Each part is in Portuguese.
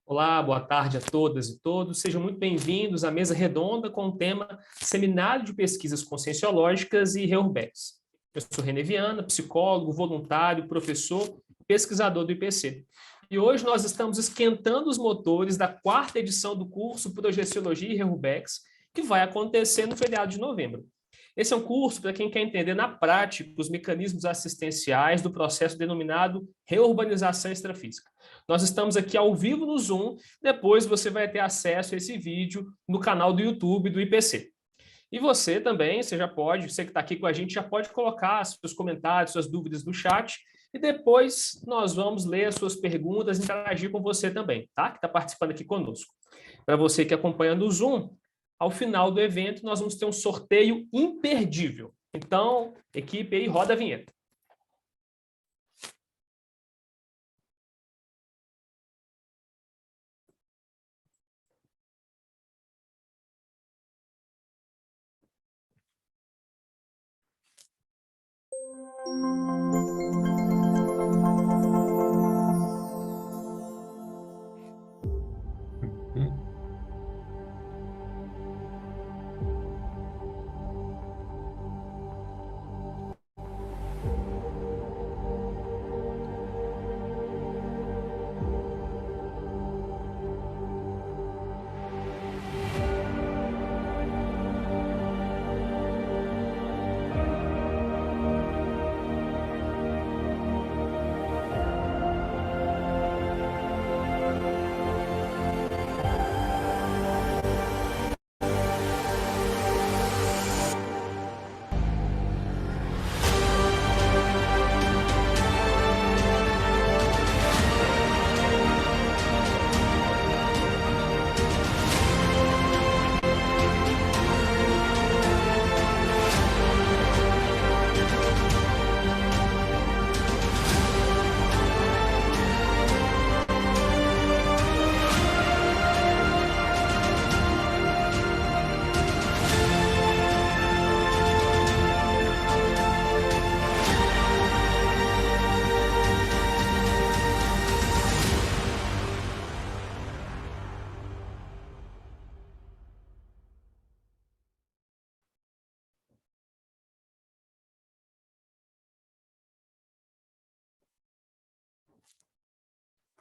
Olá, boa tarde a todas e todos. Sejam muito bem-vindos à mesa redonda com o tema Seminário de Pesquisas Conscienciológicas e Reurbex. Eu sou René Viana, psicólogo, voluntário, professor, pesquisador do IPC. E hoje nós estamos esquentando os motores da 4ª edição do curso Projeciologia e Reurbex, que vai acontecer no feriado de novembro. Esse é um curso para quem quer entender na prática os mecanismos assistenciais do processo denominado reurbanização extrafísica. Nós estamos aqui ao vivo no Zoom, depois você vai ter acesso a esse vídeo no canal do YouTube do IPC. E você também, você que está aqui com a gente, já pode colocar seus comentários, suas dúvidas no chat, e depois nós vamos ler as suas perguntas e interagir com você também, tá? Que está participando aqui conosco. Para você que acompanha no Zoom, ao final do evento nós vamos ter um sorteio imperdível. Então, equipe aí, roda a vinheta.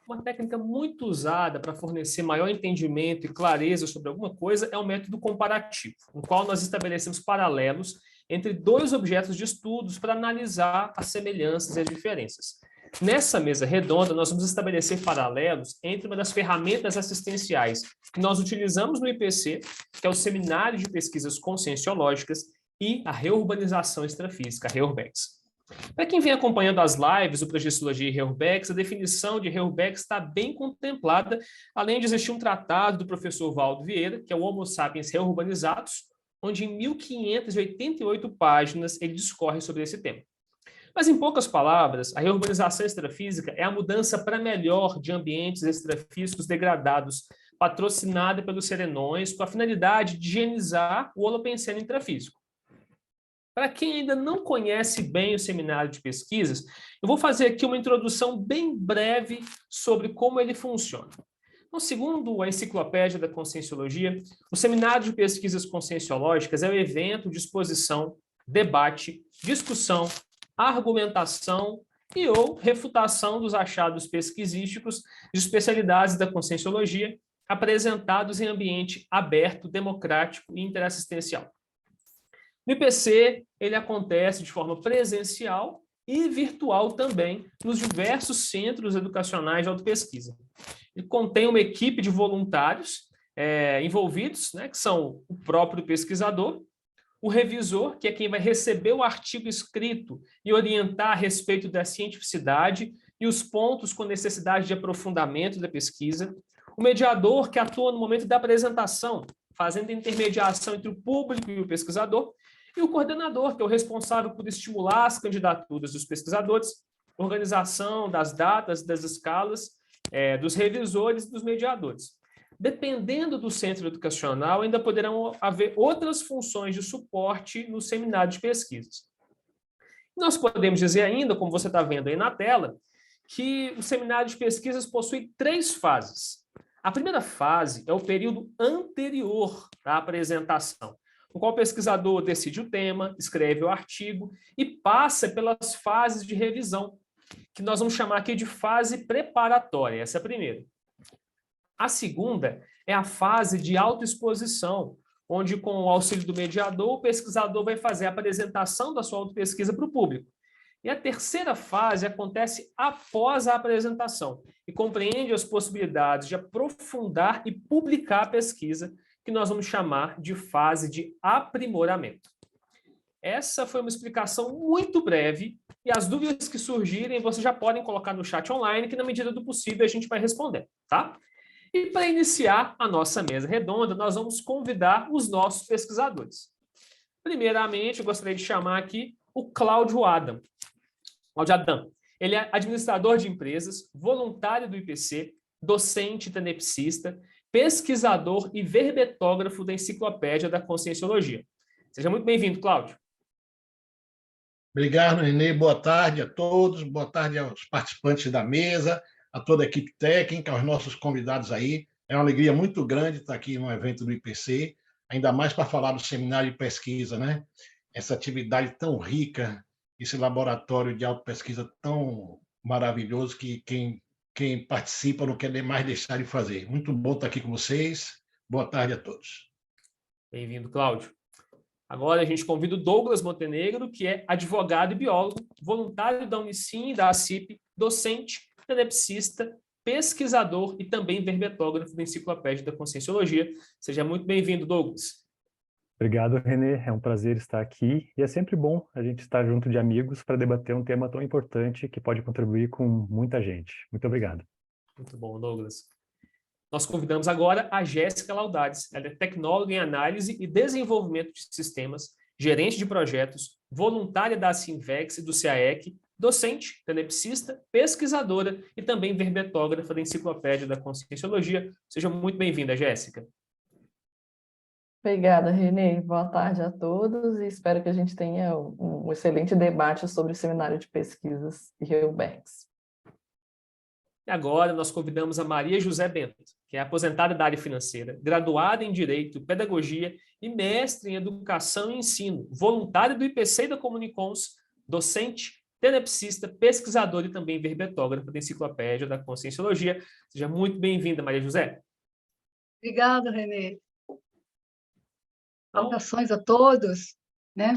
Uma técnica muito usada para fornecer maior entendimento e clareza sobre alguma coisa é o método comparativo, no qual nós estabelecemos paralelos entre dois objetos de estudos para analisar as semelhanças e as diferenças. Nessa mesa redonda, nós vamos estabelecer paralelos entre uma das ferramentas assistenciais que nós utilizamos no IPC, que é o Seminário de Pesquisas Conscienciológicas, e a reurbanização extrafísica, a Reurbex. Para quem vem acompanhando as lives do Projeciologia e Reurbex, a definição de Reurbex está bem contemplada, além de existir um tratado do professor Valdo Vieira, que é o Homo Sapiens Reurbanizados, onde em 1588 páginas ele discorre sobre esse tema. Mas, em poucas palavras, a reurbanização extrafísica é a mudança para melhor de ambientes extrafísicos degradados, patrocinada pelos serenões, com a finalidade de higienizar o holopensene intrafísico. Para quem ainda não conhece bem o seminário de pesquisas, eu vou fazer aqui uma introdução bem breve sobre como ele funciona. Então, segundo a Enciclopédia da Conscienciologia, o Seminário de Pesquisas Conscienciológicas é o evento de exposição, debate, discussão, argumentação e ou refutação dos achados pesquisísticos de especialidades da Conscienciologia apresentados em ambiente aberto, democrático e interassistencial. No IPC, ele acontece de forma presencial e virtual também nos diversos centros educacionais de autopesquisa. Ele contém uma equipe de voluntários envolvidos, né, que são o próprio pesquisador, o revisor, que é quem vai receber o artigo escrito e orientar a respeito da cientificidade e os pontos com necessidade de aprofundamento da pesquisa, o mediador, que atua no momento da apresentação, fazendo intermediação entre o público e o pesquisador, e o coordenador, que é o responsável por estimular as candidaturas dos pesquisadores, organização das datas, das escalas, dos revisores e dos mediadores. Dependendo do centro educacional, ainda poderão haver outras funções de suporte no seminário de pesquisas. Nós podemos dizer ainda, como você está vendo aí na tela, que o seminário de pesquisas possui 3 fases. A primeira fase é o período anterior à apresentação, no qual o pesquisador decide o tema, escreve o artigo e passa pelas fases de revisão, que nós vamos chamar aqui de fase preparatória. Essa é a primeira. A segunda é a fase de autoexposição, onde, com o auxílio do mediador, o pesquisador vai fazer a apresentação da sua autopesquisa para o público. E a terceira fase acontece após a apresentação e compreende as possibilidades de aprofundar e publicar a pesquisa, que nós vamos chamar de fase de aprimoramento. Essa foi uma explicação muito breve e as dúvidas que surgirem vocês já podem colocar no chat online, que na medida do possível a gente vai responder, tá? E para iniciar a nossa mesa redonda, nós vamos convidar os nossos pesquisadores. Primeiramente, eu gostaria de chamar aqui o Cláudio Adam. Cláudio Adam. Ele é administrador de empresas, voluntário do IPC, docente tenepsista, pesquisador e verbetógrafo da Enciclopédia da Conscienciologia. Seja muito bem-vindo, Cláudio. Obrigado, Renê. Boa tarde a todos, boa tarde aos participantes da mesa, a toda a equipe técnica, aos nossos convidados aí. É uma alegria muito grande estar aqui no evento do IPC, ainda mais para falar do seminário de pesquisa, né? Essa atividade tão rica, esse laboratório de autopesquisa tão maravilhoso que quem participa não quer mais deixar de fazer. Muito bom estar aqui com vocês. Boa tarde a todos. Bem-vindo, Cláudio. Agora a gente convida o Douglas Montenegro, que é advogado e biólogo, voluntário da Unicim e da ACIP, docente, tenepsista, pesquisador e também verbetógrafo da Enciclopédia da Conscienciologia. Seja muito bem-vindo, Douglas. Obrigado, Renê. É um prazer estar aqui e é sempre bom a gente estar junto de amigos para debater um tema tão importante que pode contribuir com muita gente. Muito obrigado. Muito bom, Douglas. Nós convidamos agora a Jéssica Laudades. Ela é tecnóloga em análise e desenvolvimento de sistemas, gerente de projetos, voluntária da Simvex e do CAEC, docente, tenepsista, pesquisadora e também verbetógrafa da Enciclopédia da Conscienciologia. Seja muito bem-vinda, Jéssica. Obrigada, Renê. Boa tarde a todos e espero que a gente tenha um excelente debate sobre o seminário de pesquisas e REUBEX. E agora nós convidamos a Maria José Bento, que é aposentada da área financeira, graduada em Direito, Pedagogia e mestre em Educação e Ensino, voluntária do IPC e da Comunicons, docente, tenepsista, pesquisadora e também verbetógrafa da Enciclopédia da Conscienciologia. Seja muito bem-vinda, Maria José. Obrigada, Renê. Saudações a todos, né?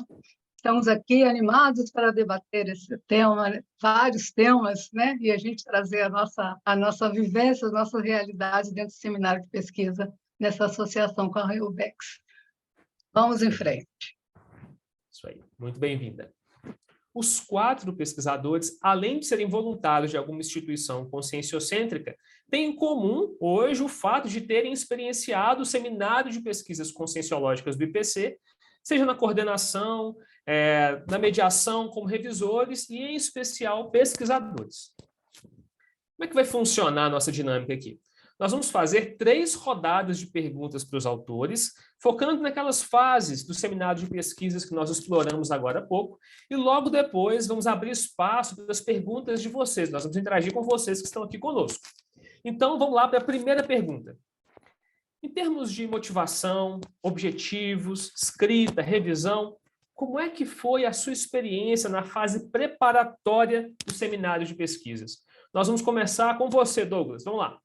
Estamos aqui animados para debater esse tema, vários temas, né? E a gente trazer a nossa vivência, a nossa realidade dentro do seminário de pesquisa, nessa associação com a REUBEX. Vamos em frente. Isso aí, muito bem-vinda. Os 4 pesquisadores, além de serem voluntários de alguma instituição conscienciocêntrica, têm em comum, hoje, o fato de terem experienciado o seminário de pesquisas conscienciológicas do IPC, seja na coordenação, na mediação como revisores e, em especial, pesquisadores. Como é que vai funcionar a nossa dinâmica aqui? Nós vamos fazer 3 rodadas de perguntas para os autores, focando naquelas fases do seminário de pesquisas que nós exploramos agora há pouco, e logo depois vamos abrir espaço para as perguntas de vocês. Nós vamos interagir com vocês que estão aqui conosco. Então, vamos lá para a primeira pergunta. Em termos de motivação, objetivos, escrita, revisão, como é que foi a sua experiência na fase preparatória do seminário de pesquisas? Nós vamos começar com você, Douglas. Vamos lá.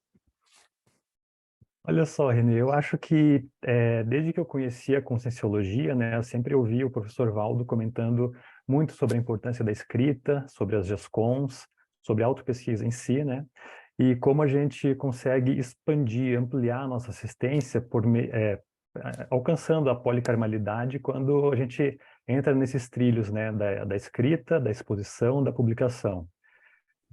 Olha só, Renê, eu acho que desde que eu conheci a Conscienciologia, né, eu sempre ouvi o professor Valdo comentando muito sobre a importância da escrita, sobre as GESCONs, sobre a autopesquisa em si, né, e como a gente consegue expandir, ampliar a nossa assistência alcançando a policarmalidade quando a gente entra nesses trilhos, né, da escrita, da exposição, da publicação.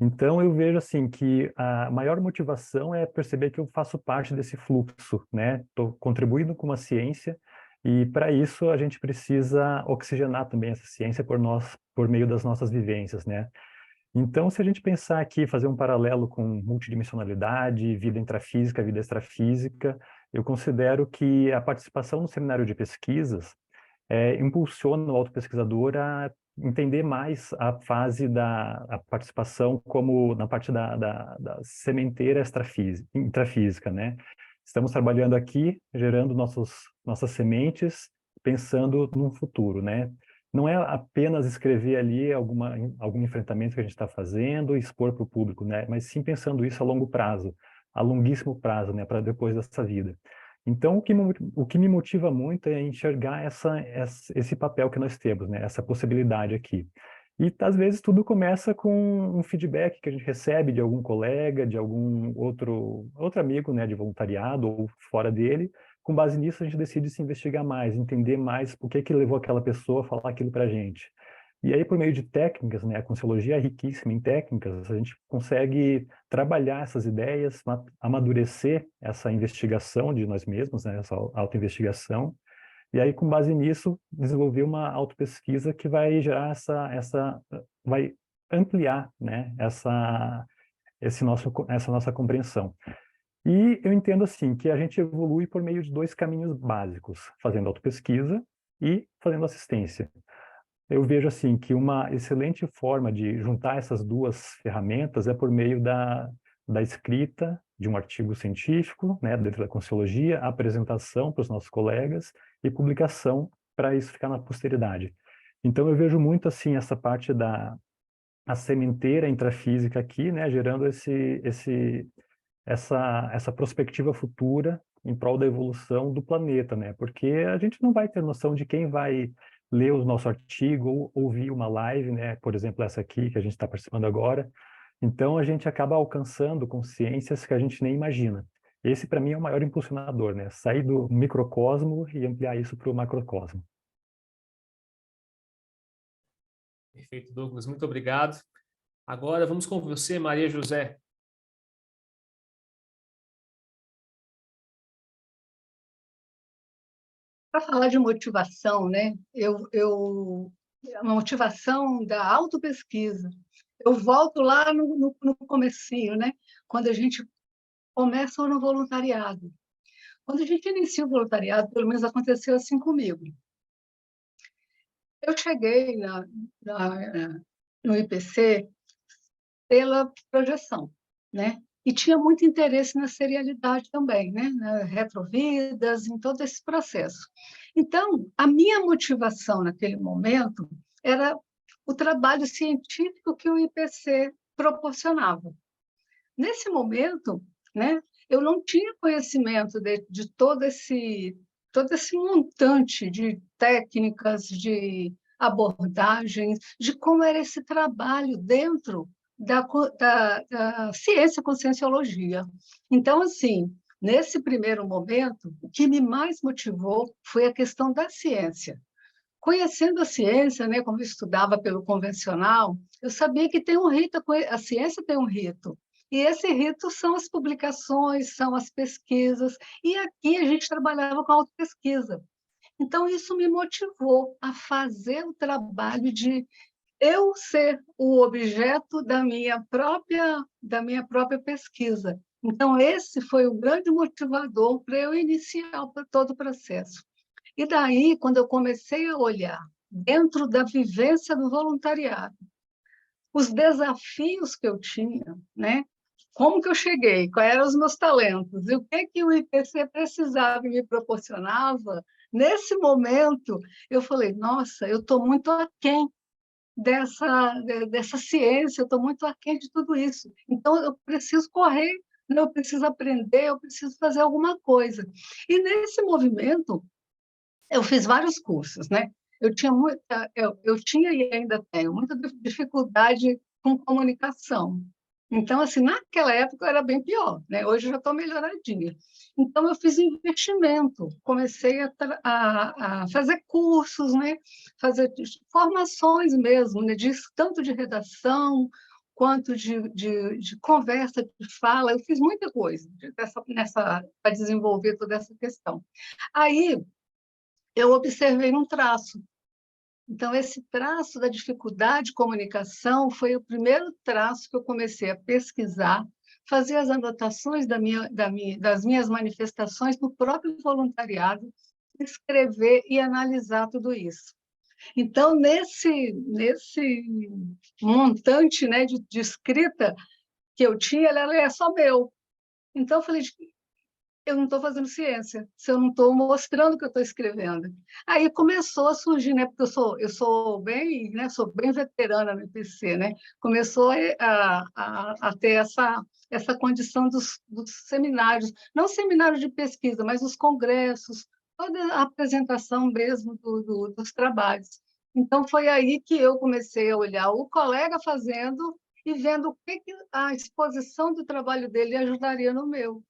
Então, eu vejo assim que a maior motivação é perceber que eu faço parte desse fluxo, né? Estou contribuindo com a ciência e, para isso, a gente precisa oxigenar também essa ciência por meio das nossas vivências, né? Então, se a gente pensar aqui, fazer um paralelo com multidimensionalidade, vida intrafísica, vida extrafísica, eu considero que a participação no seminário de pesquisas impulsiona o autopesquisador a entender mais a fase a participação como na parte da sementeira intrafísica, né? Estamos trabalhando aqui, gerando nossas sementes, pensando no futuro, né? Não é apenas escrever ali algum enfrentamento que a gente está fazendo e expor para o público, né? Mas sim pensando isso a longo prazo, a longuíssimo prazo, né? Para depois dessa vida. Então, o que me motiva muito é enxergar esse papel que nós temos, né? Essa possibilidade aqui. E, às vezes, tudo começa com um feedback que a gente recebe de algum colega, de algum outro amigo, né, de voluntariado ou fora dele. Com base nisso, a gente decide se investigar mais, entender mais o que levou aquela pessoa a falar aquilo para a gente. E aí, por meio de técnicas, né, a Conscienciologia é riquíssima em técnicas, a gente consegue trabalhar essas ideias, amadurecer essa investigação de nós mesmos, né, essa autoinvestigação, e aí, com base nisso, desenvolver uma autopesquisa que vai gerar vai ampliar, né, essa nossa compreensão. E eu entendo, assim, que a gente evolui por meio de 2 caminhos básicos, fazendo autopesquisa e fazendo assistência. Eu vejo assim que uma excelente forma de juntar essas 2 ferramentas é por meio da escrita de um artigo científico, né, dentro da Conscienciologia, apresentação para os nossos colegas e publicação para isso ficar na posteridade. Então eu vejo muito assim essa parte a sementeira intrafísica aqui, né, gerando essa perspectiva futura em prol da evolução do planeta, né? Porque a gente não vai ter noção de quem vai ler o nosso artigo ou ouvir uma live, né? Por exemplo, essa aqui que a gente está participando agora. Então, a gente acaba alcançando consciências que a gente nem imagina. Esse, para mim, é o maior impulsionador, né? Sair do microcosmo e ampliar isso para o macrocosmo. Perfeito, Douglas. Muito obrigado. Agora vamos com você, Maria José. Para falar de motivação, né? Uma motivação da autopesquisa. Eu volto lá no comecinho, né? Quando a gente começa no voluntariado. Quando a gente inicia o voluntariado, pelo menos aconteceu assim comigo. Eu cheguei no IPC pela projeção, né? E tinha muito interesse na serialidade também, né? Na retrovidas, em todo esse processo. Então, a minha motivação naquele momento era o trabalho científico que o IPC proporcionava. Nesse momento, né, eu não tinha conhecimento de todo esse montante de técnicas, de abordagens, de como era esse trabalho dentro da ciência conscienciologia. Então, assim, nesse primeiro momento, o que me mais motivou foi a questão da ciência. Conhecendo a ciência, né, como eu estudava pelo convencional, eu sabia que tem um rito, a ciência tem um rito. E esse rito são as publicações, são as pesquisas, e aqui a gente trabalhava com autopesquisa. Então, isso me motivou a fazer o trabalho de eu ser o objeto da minha própria pesquisa. Então, esse foi o grande motivador para eu iniciar todo o processo. E daí, quando eu comecei a olhar dentro da vivência do voluntariado, os desafios que eu tinha, né? Como que eu cheguei, quais eram os meus talentos, e o que o IPC precisava e me proporcionava, nesse momento, eu falei, nossa, eu estou muito aquém dessa ciência, eu estou muito aquém de tudo isso. Então, eu preciso correr, eu preciso aprender, eu preciso fazer alguma coisa. E nesse movimento, eu fiz vários cursos, né? Eu tinha e ainda tenho muita dificuldade com comunicação. Então, assim, naquela época eu era bem pior, né? Hoje eu já estou melhoradinha. Então, eu fiz investimento, comecei a fazer cursos, né? Fazer formações mesmo, né? Tanto de redação quanto de conversa, de fala. Eu fiz muita coisa para desenvolver toda essa questão. Aí, eu observei um traço. Então, esse traço da dificuldade de comunicação foi o primeiro traço que eu comecei a pesquisar, fazer as anotações das minhas manifestações no próprio voluntariado, escrever e analisar tudo isso. Então, nesse montante, né, de escrita que eu tinha, ela é só meu. Então, eu falei, eu não estou fazendo ciência, se eu não estou mostrando o que eu estou escrevendo. Aí começou a surgir, né, porque eu sou bem, né, sou bem veterana no IPC, né, começou a ter essa condição dos seminários, não seminários de pesquisa, mas os congressos, toda a apresentação mesmo dos trabalhos. Então, foi aí que eu comecei a olhar o colega fazendo e vendo o que a exposição do trabalho dele ajudaria no meu.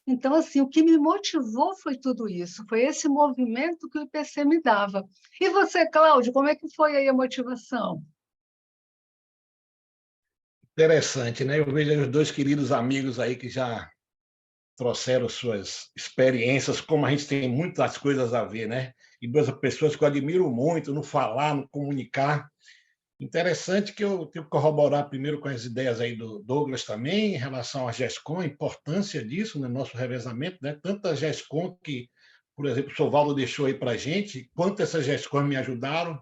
Então, assim, o que me motivou foi tudo isso, foi esse movimento que o IPC me dava. E você, Cláudio, como é que foi aí a motivação? Interessante, né? Eu vejo os dois queridos amigos aí que já trouxeram suas experiências, como a gente tem muitas coisas a ver, né? E duas pessoas que eu admiro muito no falar, no comunicar. Interessante que eu tenho que corroborar primeiro com as ideias aí do Douglas também, em relação à GESCOM, a importância disso no nosso revezamento, né? Tanto a GESCOM que, por exemplo, o Sovaldo deixou aí para a gente, quanto essas GESCOM me ajudaram.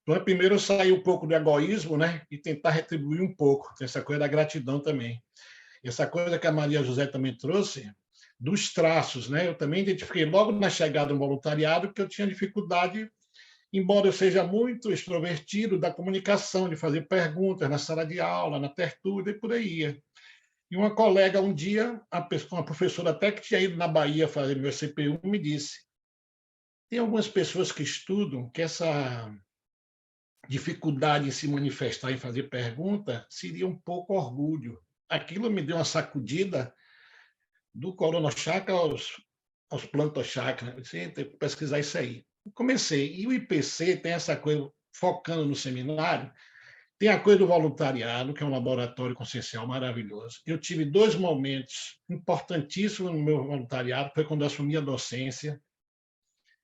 Então, primeiro eu sair um pouco do egoísmo, né? E tentar retribuir um pouco, essa coisa da gratidão também. Essa coisa que a Maria José também trouxe, dos traços, né? Eu também identifiquei logo na chegada do voluntariado que eu tinha dificuldade, embora eu seja muito extrovertido, da comunicação, de fazer perguntas na sala de aula, na tertúlia e por aí ia. E uma colega, um dia, uma professora até que tinha ido na Bahia fazer meu CPU, me disse: tem algumas pessoas que estudam que essa dificuldade em se manifestar, em fazer pergunta, seria um pouco orgulho. Aquilo me deu uma sacudida do coronochakra aos plantochakras. Eu disse, tem que pesquisar isso aí. Comecei. E o IPC tem essa coisa, focando no seminário, tem a coisa do voluntariado, que é um laboratório consciencial maravilhoso. Eu tive 2 momentos importantíssimos no meu voluntariado, foi quando eu assumi a docência.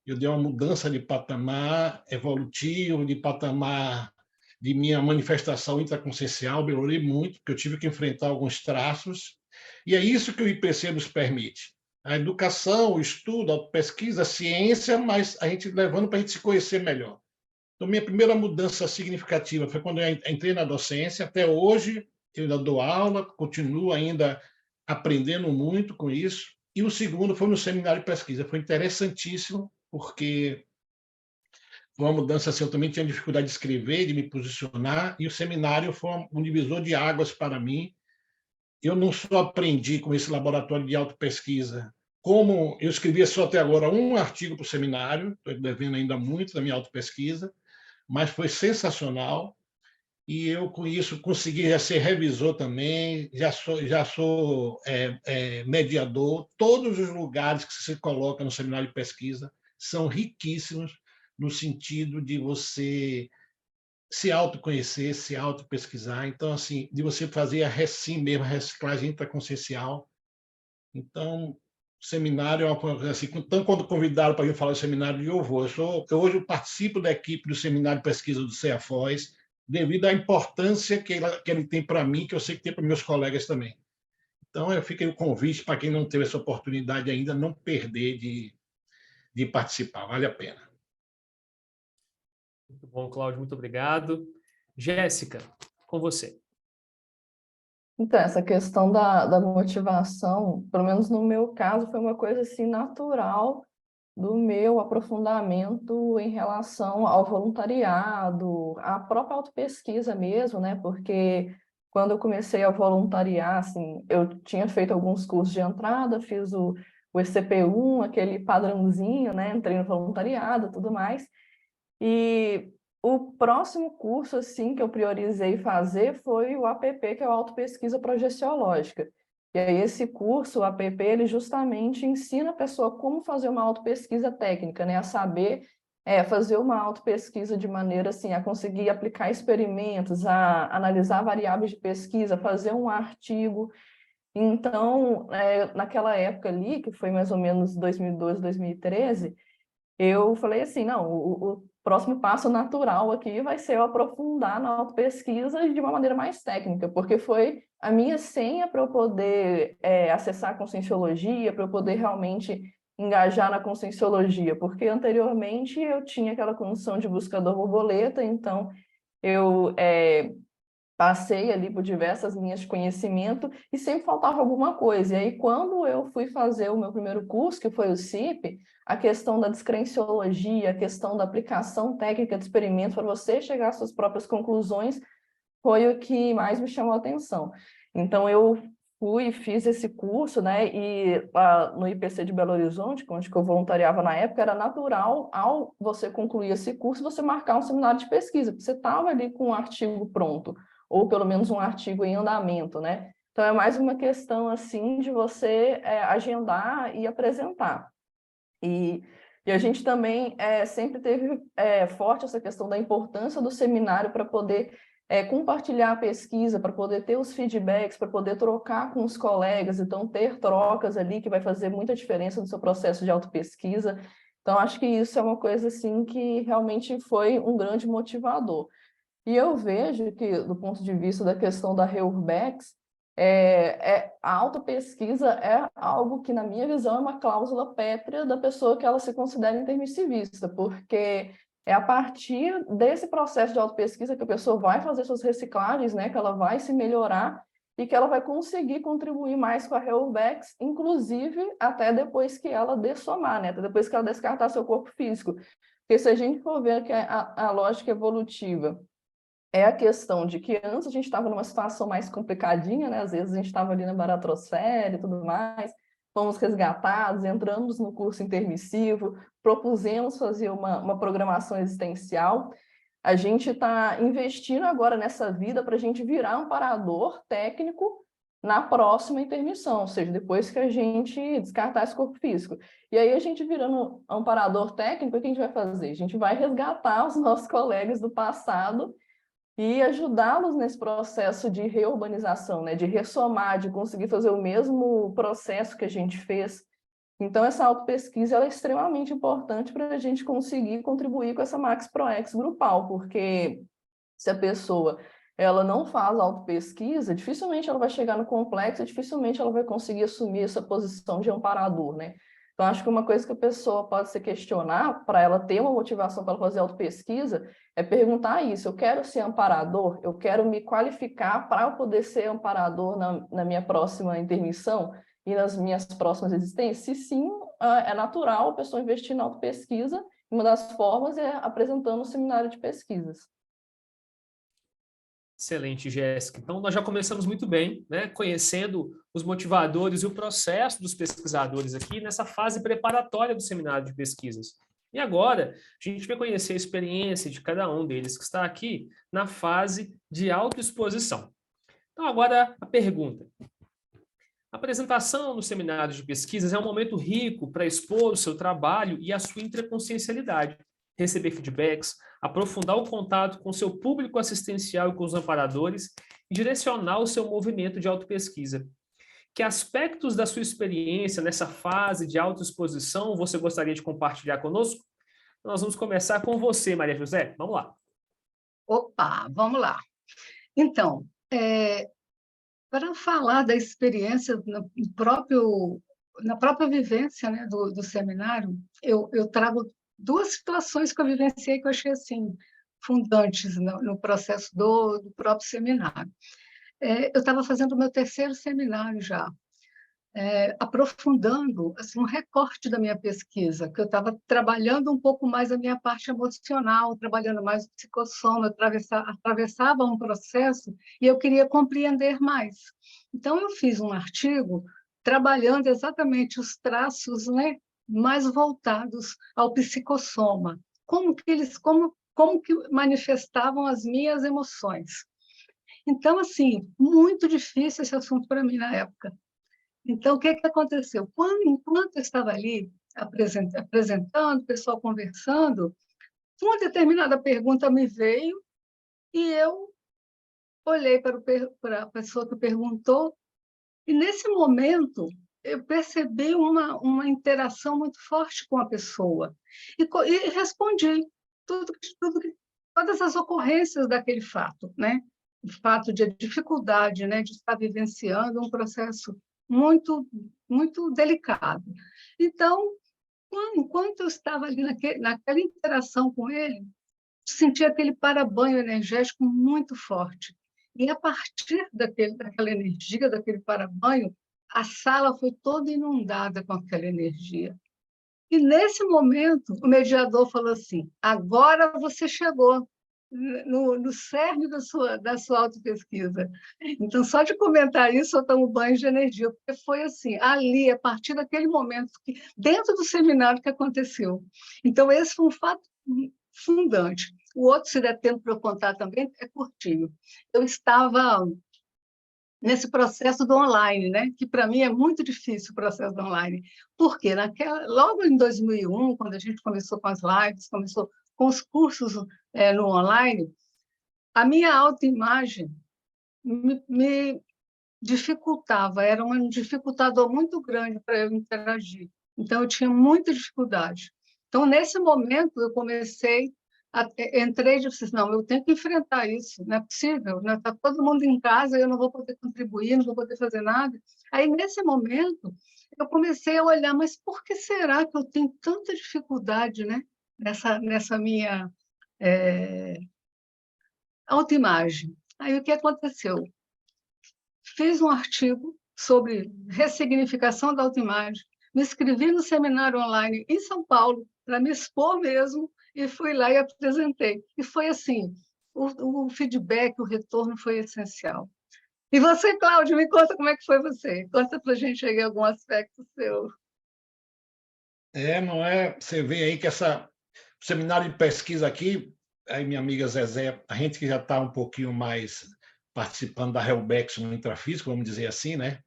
Eu dei uma mudança de patamar evolutivo, de patamar de minha manifestação intraconsciencial, melhorei muito, porque eu tive que enfrentar alguns traços, e é isso que o IPC nos permite. A educação, o estudo, a pesquisa, a ciência, mas a gente levando para a gente se conhecer melhor. Então, minha primeira mudança significativa foi quando eu entrei na docência. Até hoje, eu ainda dou aula, continuo ainda aprendendo muito com isso. E o segundo foi no seminário de pesquisa. Foi interessantíssimo, porque foi uma mudança assim, eu também tinha dificuldade de escrever, de me posicionar, e o seminário foi um divisor de águas para mim. Eu não só aprendi com esse laboratório de autopesquisa, como eu escrevia só até agora um artigo para o seminário, estou devendo ainda muito da minha autopesquisa, mas foi sensacional, e eu com isso consegui já ser revisor também, já sou mediador. Todos os lugares que se coloca no seminário de pesquisa são riquíssimos no sentido de você se autoconhecer, se autopesquisar. Então, assim, de você fazer a recim mesmo, a reciclagem intraconsciencial. Então, seminário é uma coisa assim, então quando convidaram para vir falar do seminário, eu vou. Eu hoje participo da equipe do seminário de pesquisa do CEAFOS, devido à importância que ele tem para mim, que eu sei que tem para meus colegas também. Então, eu fico aí o convite para quem não teve essa oportunidade ainda, não perder de participar, vale a pena. Muito bom, Cláudio, muito obrigado. Jéssica, com você. Então, essa questão da motivação, pelo menos no meu caso, foi uma coisa assim natural do meu aprofundamento em relação ao voluntariado, à própria autopesquisa mesmo, né? Porque quando eu comecei a voluntariar, assim, eu tinha feito alguns cursos de entrada, fiz o ECP1, aquele padrãozinho, né? Entrei no voluntariado e tudo mais. E o próximo curso, assim, que eu priorizei fazer foi o APP, que é o Autopesquisa Projeciológica. E aí esse curso, o APP, ele justamente ensina a pessoa como fazer uma autopesquisa técnica, né? A saber fazer uma autopesquisa de maneira, assim, a conseguir aplicar experimentos, a analisar variáveis de pesquisa, fazer um artigo. Então, naquela época ali, que foi mais ou menos 2012, 2013, eu falei assim, não, o próximo passo natural aqui vai ser eu aprofundar na autopesquisa de uma maneira mais técnica, porque foi a minha senha para eu poder acessar a conscienciologia, para eu poder realmente engajar na conscienciologia? Porque anteriormente eu tinha aquela condição de buscador borboleta, então eu passei ali por diversas linhas de conhecimento e sempre faltava alguma coisa. E aí, quando eu fui fazer o meu primeiro curso, que foi o CIP, a questão da descrenciologia, a questão da aplicação técnica de experimento para você chegar às suas próprias conclusões, foi o que mais me chamou a atenção. Então, eu fui e fiz esse curso, né? E no IPC de Belo Horizonte, onde eu voluntariava na época, era natural, ao você concluir esse curso, você marcar um seminário de pesquisa, porque você estava ali com um artigo pronto, ou pelo menos um artigo em andamento, né? Então, é mais uma questão, assim, de você agendar e apresentar. E a gente também sempre teve forte essa questão da importância do seminário para poder compartilhar a pesquisa, para poder ter os feedbacks, para poder trocar com os colegas, então ter trocas ali que vai fazer muita diferença no seu processo de autopesquisa. Então, acho que isso é uma coisa assim que realmente foi um grande motivador. E eu vejo que, do ponto de vista da questão da Reurbex, a autopesquisa é algo que, na minha visão, é uma cláusula pétrea da pessoa que ela se considera intermissivista, porque é a partir desse processo de autopesquisa que a pessoa vai fazer suas reciclagens, né, que ela vai se melhorar e que ela vai conseguir contribuir mais com a Reurbex, inclusive até depois que ela dessomar, né, até depois que ela descartar seu corpo físico. Porque se a gente for ver que a lógica evolutiva é a questão de que antes a gente estava numa situação mais complicadinha, né? Às vezes a gente estava ali na baratrosfera e tudo mais, fomos resgatados, entramos no curso intermissivo, propusemos fazer uma programação existencial. A gente está investindo agora nessa vida para a gente virar amparador técnico na próxima intermissão, ou seja, depois que a gente descartar esse corpo físico. E aí a gente virando amparador técnico, o que a gente vai fazer? A gente vai resgatar os nossos colegas do passado e ajudá-los nesse processo de reurbanização, né? De ressomar, de conseguir fazer o mesmo processo que a gente fez. Então, essa autopesquisa ela é extremamente importante para a gente conseguir contribuir com essa Max Proex grupal, porque se a pessoa ela não faz autopesquisa, dificilmente ela vai chegar no complexo, dificilmente ela vai conseguir assumir essa posição de amparador, né? Então, acho que uma coisa que a pessoa pode se questionar, para ela ter uma motivação para fazer autopesquisa, é perguntar isso: eu quero ser amparador? Eu quero me qualificar para poder ser amparador na minha próxima intermissão e nas minhas próximas existências? Se sim, é natural a pessoa investir na autopesquisa, e uma das formas é apresentando um seminário de pesquisas. Excelente, Jéssica. Então, nós já começamos muito bem, né, conhecendo os motivadores e o processo dos pesquisadores aqui nessa fase preparatória do seminário de pesquisas. E agora, a gente vai conhecer a experiência de cada um deles que está aqui na fase de autoexposição. Então, agora a pergunta. A apresentação no seminário de pesquisas é um momento rico para expor o seu trabalho e a sua intraconsciencialidade, receber feedbacks, aprofundar o contato com seu público assistencial e com os amparadores e direcionar o seu movimento de autopesquisa. Que aspectos da sua experiência nessa fase de autoexposição você gostaria de compartilhar conosco? Nós vamos começar com você, Maria José. Vamos lá. Opa, vamos lá. Então, para falar da experiência na própria vivência, né, do seminário, eu trago duas situações que eu vivenciei que eu achei assim, fundantes no processo do próprio seminário. Eu estava fazendo o meu terceiro seminário já, aprofundando assim, um recorte da minha pesquisa, que eu estava trabalhando um pouco mais a minha parte emocional, trabalhando mais o psicossoma, atravessava um processo e eu queria compreender mais. Então, eu fiz um artigo trabalhando exatamente os traços, né, mais voltados ao psicossoma, como que manifestavam as minhas emoções. Então, assim, muito difícil esse assunto para mim na época. Então, o que aconteceu? Enquanto eu estava ali apresentando, o pessoal conversando, uma determinada pergunta me veio e eu olhei para a pessoa que perguntou e, nesse momento, eu percebi uma interação muito forte com a pessoa e respondi todas as ocorrências daquele fato, né? O fato de dificuldade, né, de estar vivenciando um processo muito, muito delicado. Então, enquanto eu estava ali naquela interação com ele, senti aquele para-banho energético muito forte. E, a partir daquela energia, daquele para-banho, a sala foi toda inundada com aquela energia. E, nesse momento, o mediador falou assim, agora você chegou no cerne da sua autopesquisa. Então, só de comentar isso, eu tomo banho de energia, porque foi assim, ali, a partir daquele momento, dentro do seminário que aconteceu. Então, esse foi um fato fundante. O outro, se der tempo para eu contar também, é curtinho. Eu estava nesse processo do online, né? Que para mim é muito difícil o processo do online. Porque logo em 2001, quando a gente começou com as lives, começou com os cursos no online, a minha autoimagem me dificultava, era um dificultador muito grande para eu interagir. Então, eu tinha muita dificuldade. Então, nesse momento, eu entrei e disse, não, eu tenho que enfrentar isso, não é possível, né? Está todo mundo em casa, eu não vou poder contribuir, não vou poder fazer nada. Aí, nesse momento, eu comecei a olhar, mas por que será que eu tenho tanta dificuldade, né? Nessa minha autoimagem. Aí, o que aconteceu? Fiz um artigo sobre ressignificação da autoimagem, me inscrevi no seminário online em São Paulo, para me expor mesmo, e fui lá e apresentei. E foi assim, o feedback, o retorno foi essencial. E você, Cláudio, me conta como é que foi você. Conta para a gente aí algum aspecto seu. Não é? Você vê aí que o seminário de pesquisa aqui, aí minha amiga Zezé, a gente que já está um pouquinho mais participando da Helbex no intrafísico, vamos dizer assim, né?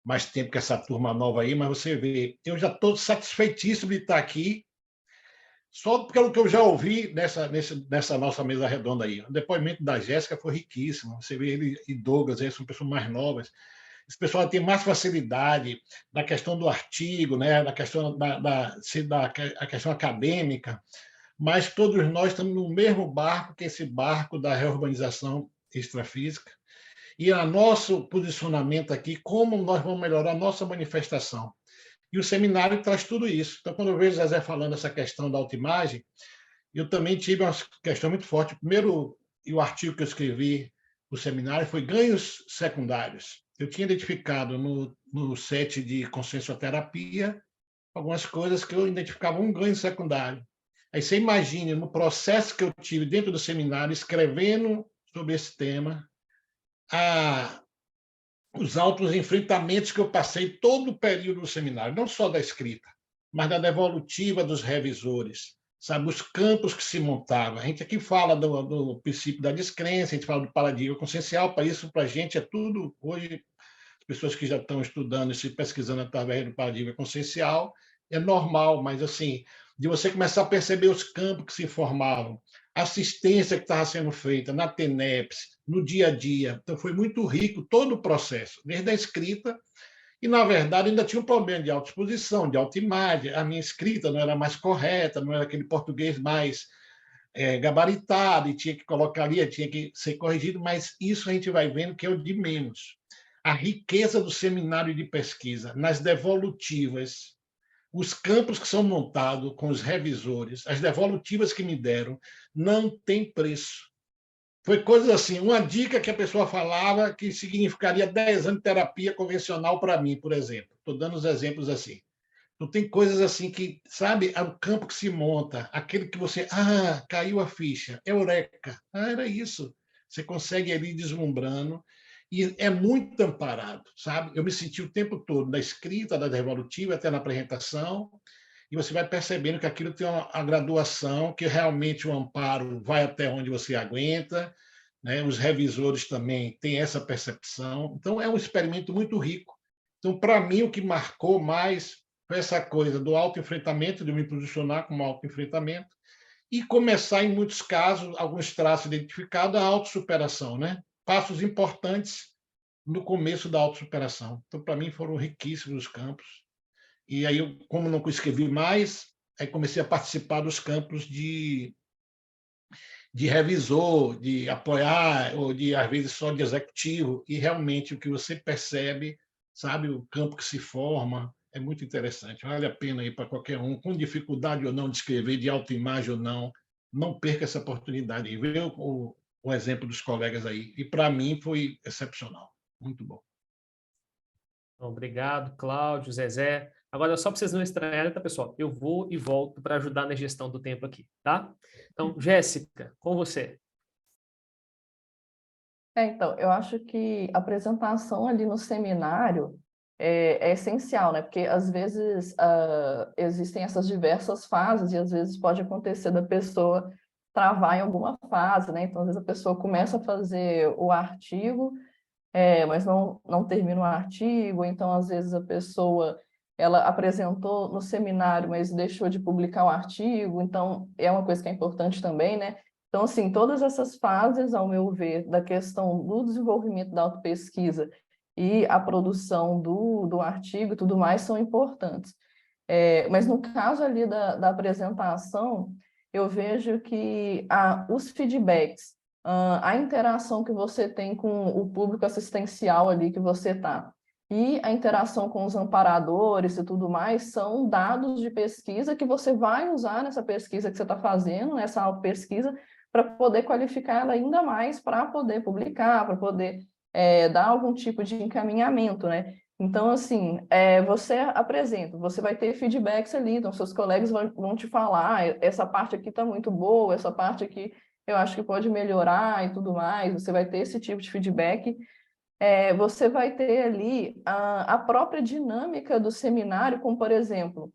Mais tempo que essa turma nova aí, mas você vê, eu já estou satisfeitíssimo de estar aqui, só pelo que eu já ouvi nessa nossa mesa redonda aí. O depoimento da Jéssica foi riquíssimo. Você vê ele e Douglas, eles são pessoas mais novas. Esse pessoal tem mais facilidade na questão do artigo, né? Na questão a questão acadêmica, mas todos nós estamos no mesmo barco, que é esse barco da reurbanização extrafísica, e o nosso posicionamento aqui, como nós vamos melhorar a nossa manifestação. E o seminário traz tudo isso. Então, quando eu vejo o Zezé falando essa questão da autoimagem, eu também tive uma questão muito forte. Primeiro, e o artigo que eu escrevi no seminário foi ganhos secundários. Eu tinha identificado no set de consciencioterapia algumas coisas que eu identificava um ganho secundário. Aí você imagine, no processo que eu tive dentro do seminário, escrevendo sobre esse tema, os altos enfrentamentos que eu passei todo o período do seminário, não só da escrita, mas da devolutiva dos revisores, sabe, os campos que se montavam. A gente aqui fala do princípio da descrença, a gente fala do paradigma consciencial, para isso, para a gente, é tudo, hoje, as pessoas que já estão estudando e se pesquisando através do paradigma consciencial, é normal, mas, assim, de você começar a perceber os campos que se formavam, a assistência que estava sendo feita na TENEPS, no dia a dia. Então, foi muito rico todo o processo, desde a escrita, e, na verdade, ainda tinha um problema de autoexposição, de autoimagem. A minha escrita não era mais correta, não era aquele português mais gabaritado, e tinha que colocar ali, tinha que ser corrigido, mas isso a gente vai vendo que é o de menos. A riqueza do seminário de pesquisa, nas devolutivas, os campos que são montados com os revisores, as devolutivas que me deram, não tem preço. Foi coisa assim, uma dica que a pessoa falava que significaria 10 anos de terapia convencional para mim, por exemplo. Estou dando os exemplos assim. Então, tem coisas assim que, sabe, é o campo que se monta, aquele que você, caiu a ficha, eureka, era isso. Você consegue ali deslumbrando, e é muito amparado, sabe? Eu me senti o tempo todo, na escrita, da devolutiva, até na apresentação, e você vai percebendo que aquilo tem uma graduação, que realmente o amparo vai até onde você aguenta, né? Os revisores também têm essa percepção. Então, é um experimento muito rico. Então, para mim, o que marcou mais foi essa coisa do autoenfrentamento, de me posicionar como autoenfrentamento, e começar, em muitos casos, alguns traços identificados, a autossuperação, né? Passos importantes no começo da autossuperação. Então, para mim, foram riquíssimos os campos. E aí, eu, como não escrevi mais, aí comecei a participar dos campos de revisor, de apoiar, ou de, às vezes, só de executivo. E realmente o que você percebe, sabe, o campo que se forma, é muito interessante. Vale a pena ir para qualquer um, com dificuldade ou não de escrever, de autoimagem ou não perca essa oportunidade. E ver o exemplo dos colegas aí. E, para mim, foi excepcional. Muito bom. Obrigado, Cláudio, Zezé. Agora, só para vocês não estranharem, tá, pessoal? Eu vou e volto para ajudar na gestão do tempo aqui, tá? Então, Jéssica, com você. Então, eu acho que a apresentação ali no seminário é essencial, né? Porque às vezes existem essas diversas fases e às vezes pode acontecer da pessoa travar em alguma fase, né? Então, às vezes a pessoa começa a fazer o artigo, mas não termina o artigo, então às vezes a pessoa ela apresentou no seminário, mas deixou de publicar o artigo, então é uma coisa que é importante também, né? Então, assim, todas essas fases, ao meu ver, da questão do desenvolvimento da autopesquisa e a produção do artigo e tudo mais são importantes. Mas no caso ali da apresentação, eu vejo que os feedbacks, a interação que você tem com o público assistencial ali que você está, e a interação com os amparadores e tudo mais, são dados de pesquisa que você vai usar nessa pesquisa que você está fazendo, nessa autopesquisa, para poder qualificar ela ainda mais, para poder publicar, para poder dar algum tipo de encaminhamento, né? Então, assim, você apresenta, você vai ter feedbacks ali, então seus colegas vão te falar, essa parte aqui está muito boa, essa parte aqui eu acho que pode melhorar e tudo mais, você vai ter esse tipo de feedback. Você vai ter ali a própria dinâmica do seminário, como, por exemplo,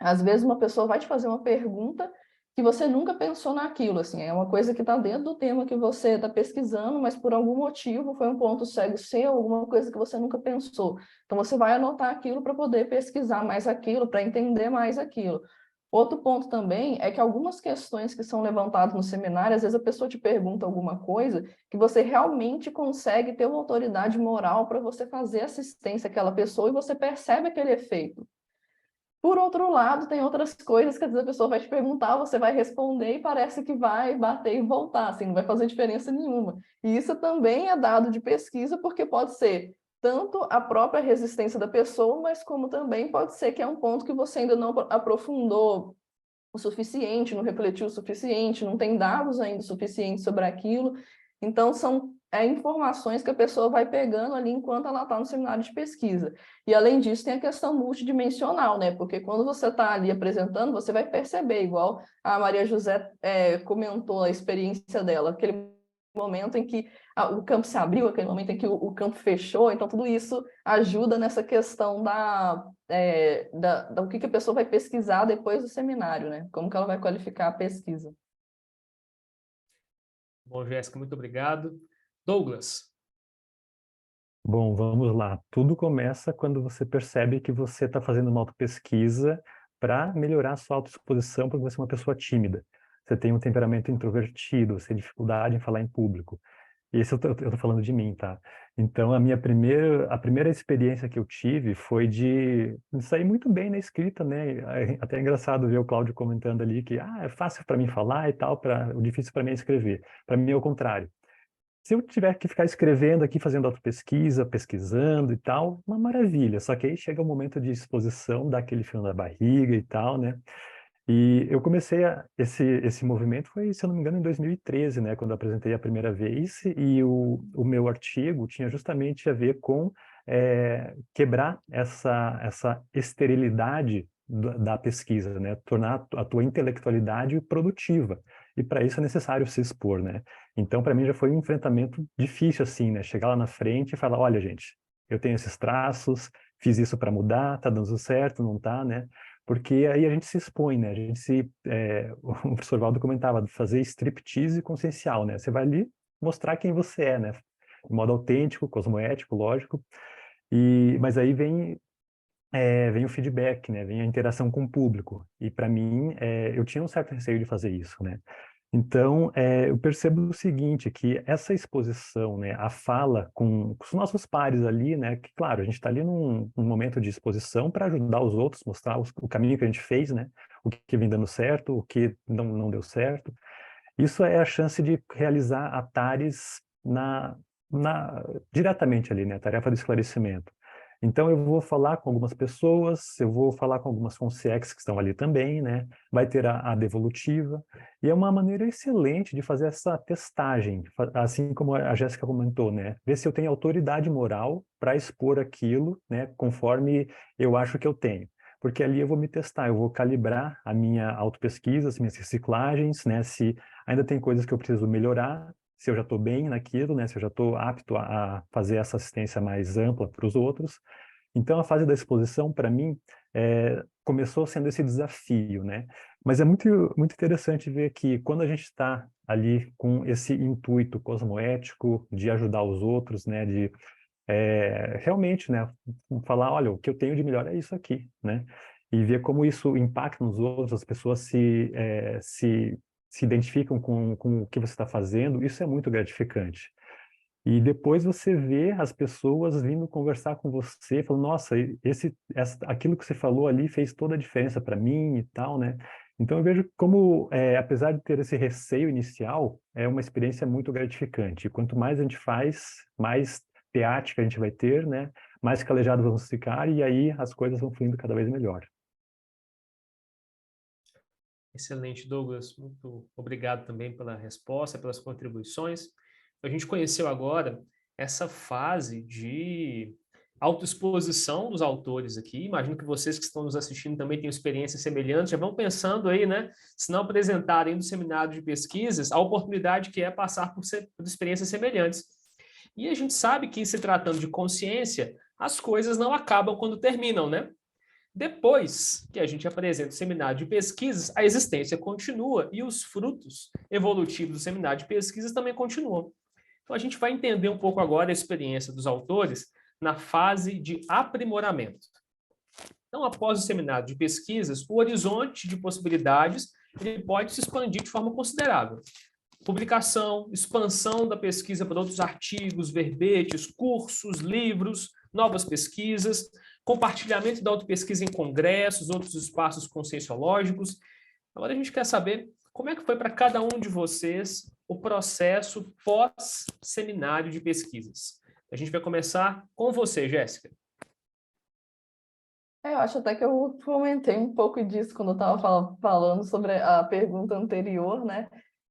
às vezes uma pessoa vai te fazer uma pergunta que você nunca pensou naquilo, assim, é uma coisa que está dentro do tema que você está pesquisando, mas por algum motivo foi um ponto cego seu, alguma coisa que você nunca pensou. Então você vai anotar aquilo para poder pesquisar mais aquilo, para entender mais aquilo. Outro ponto também é que algumas questões que são levantadas no seminário, às vezes a pessoa te pergunta alguma coisa que você realmente consegue ter uma autoridade moral para você fazer assistência àquela pessoa e você percebe aquele efeito. Por outro lado, tem outras coisas que às vezes a pessoa vai te perguntar, você vai responder e parece que vai bater e voltar, assim, não vai fazer diferença nenhuma. E isso também é dado de pesquisa, porque pode ser tanto a própria resistência da pessoa, mas como também pode ser que é um ponto que você ainda não aprofundou o suficiente, não refletiu o suficiente, não tem dados ainda suficientes sobre aquilo. Então, são informações que a pessoa vai pegando ali enquanto ela está no seminário de pesquisa. E, além disso, tem a questão multidimensional, né? Porque quando você está ali apresentando, você vai perceber, igual a Maria José comentou a experiência dela, aquele momento em que o campo se abriu, aquele momento em que o campo fechou, então tudo isso ajuda nessa questão do que a pessoa vai pesquisar depois do seminário, né? Como que ela vai qualificar a pesquisa. Bom, Jéssica, muito obrigado. Douglas. Bom, vamos lá. Tudo começa quando você percebe que você está fazendo uma autopesquisa para melhorar a sua autoexposição, porque você é uma pessoa tímida. Você tem um temperamento introvertido, você tem dificuldade em falar em público. E isso eu tô falando de mim, tá? Então, a primeira experiência que eu tive foi de sair muito bem na escrita, né? Até é engraçado ver o Cláudio comentando ali que é fácil para mim falar e tal, o difícil para mim é escrever. Para mim é o contrário. Se eu tiver que ficar escrevendo aqui, fazendo autopesquisa, pesquisando e tal, uma maravilha. Só que aí chega o momento de exposição, dá aquele frio na barriga e tal, né? E eu comecei esse movimento foi, se eu não me engano, em 2013, né, quando eu apresentei a primeira vez, e o meu artigo tinha justamente a ver com quebrar essa esterilidade da pesquisa, né, tornar a tua intelectualidade produtiva. E para isso é necessário se expor, né? Então, para mim já foi um enfrentamento difícil, assim, né, chegar lá na frente e falar, olha, gente, eu tenho esses traços, fiz isso para mudar, tá dando certo, não tá, né? Porque aí a gente se expõe, né? O professor Valdo comentava, fazer striptease consciencial, né? Você vai ali mostrar quem você é, né? De modo autêntico, cosmoético, lógico. Mas aí vem o feedback, né? Vem a interação com o público. E para mim, eu tinha um certo receio de fazer isso, né? Então, eu percebo o seguinte, que essa exposição, né, a fala com os nossos pares ali, né, que, claro, a gente está ali num momento de exposição para ajudar os outros, mostrar o caminho que a gente fez, né, o que vem dando certo, o que não deu certo. Isso é a chance de realizar atares diretamente ali, né, a tarefa do esclarecimento. Então, eu vou falar com algumas pessoas, eu vou falar com algumas consciex que estão ali também, né? Vai ter a devolutiva, e é uma maneira excelente de fazer essa testagem, assim como a Jéssica comentou, né? Ver se eu tenho autoridade moral para expor aquilo, né? Conforme eu acho que eu tenho. Porque ali eu vou me testar, eu vou calibrar a minha autopesquisa, as minhas reciclagens, né? Se ainda tem coisas que eu preciso melhorar, se eu já estou bem naquilo, né? Se eu já estou apto a fazer essa assistência mais ampla para os outros. Então, a fase da exposição, para mim, começou sendo esse desafio, né? Mas é muito, muito interessante ver que quando a gente está ali com esse intuito cosmoético de ajudar os outros, né? De realmente, né? Falar, olha, o que eu tenho de melhor é isso aqui, né? E ver como isso impacta nos outros, as pessoas se identificam com o que você está fazendo, isso é muito gratificante. E depois você vê as pessoas vindo conversar com você, falando, nossa, aquilo que você falou ali fez toda a diferença para mim e tal, né? Então eu vejo como, apesar de ter esse receio inicial, é uma experiência muito gratificante. E quanto mais a gente faz, mais teática a gente vai ter, né? Mais calejados vamos ficar e aí as coisas vão fluindo cada vez melhor. Excelente, Douglas. Muito obrigado também pela resposta, pelas contribuições. A gente conheceu agora essa fase de autoexposição dos autores aqui. Imagino que vocês que estão nos assistindo também tenham experiências semelhantes. Já vão pensando aí, né? Se não apresentarem no seminário de pesquisas, a oportunidade que é passar por experiências semelhantes. E a gente sabe que, se tratando de consciência, as coisas não acabam quando terminam, né? Depois que a gente apresenta o seminário de pesquisas, a existência continua e os frutos evolutivos do seminário de pesquisas também continuam. Então, a gente vai entender um pouco agora a experiência dos autores na fase de aprimoramento. Então, após o seminário de pesquisas, o horizonte de possibilidades ele pode se expandir de forma considerável. Publicação, expansão da pesquisa para outros artigos, verbetes, cursos, livros, novas pesquisas, compartilhamento da autopesquisa em congressos, outros espaços conscienciológicos. Agora a gente quer saber como é que foi para cada um de vocês o processo pós-seminário de pesquisas. A gente vai começar com você, Jéssica. Eu acho até que eu comentei um pouco disso quando eu estava falando sobre a pergunta anterior, né?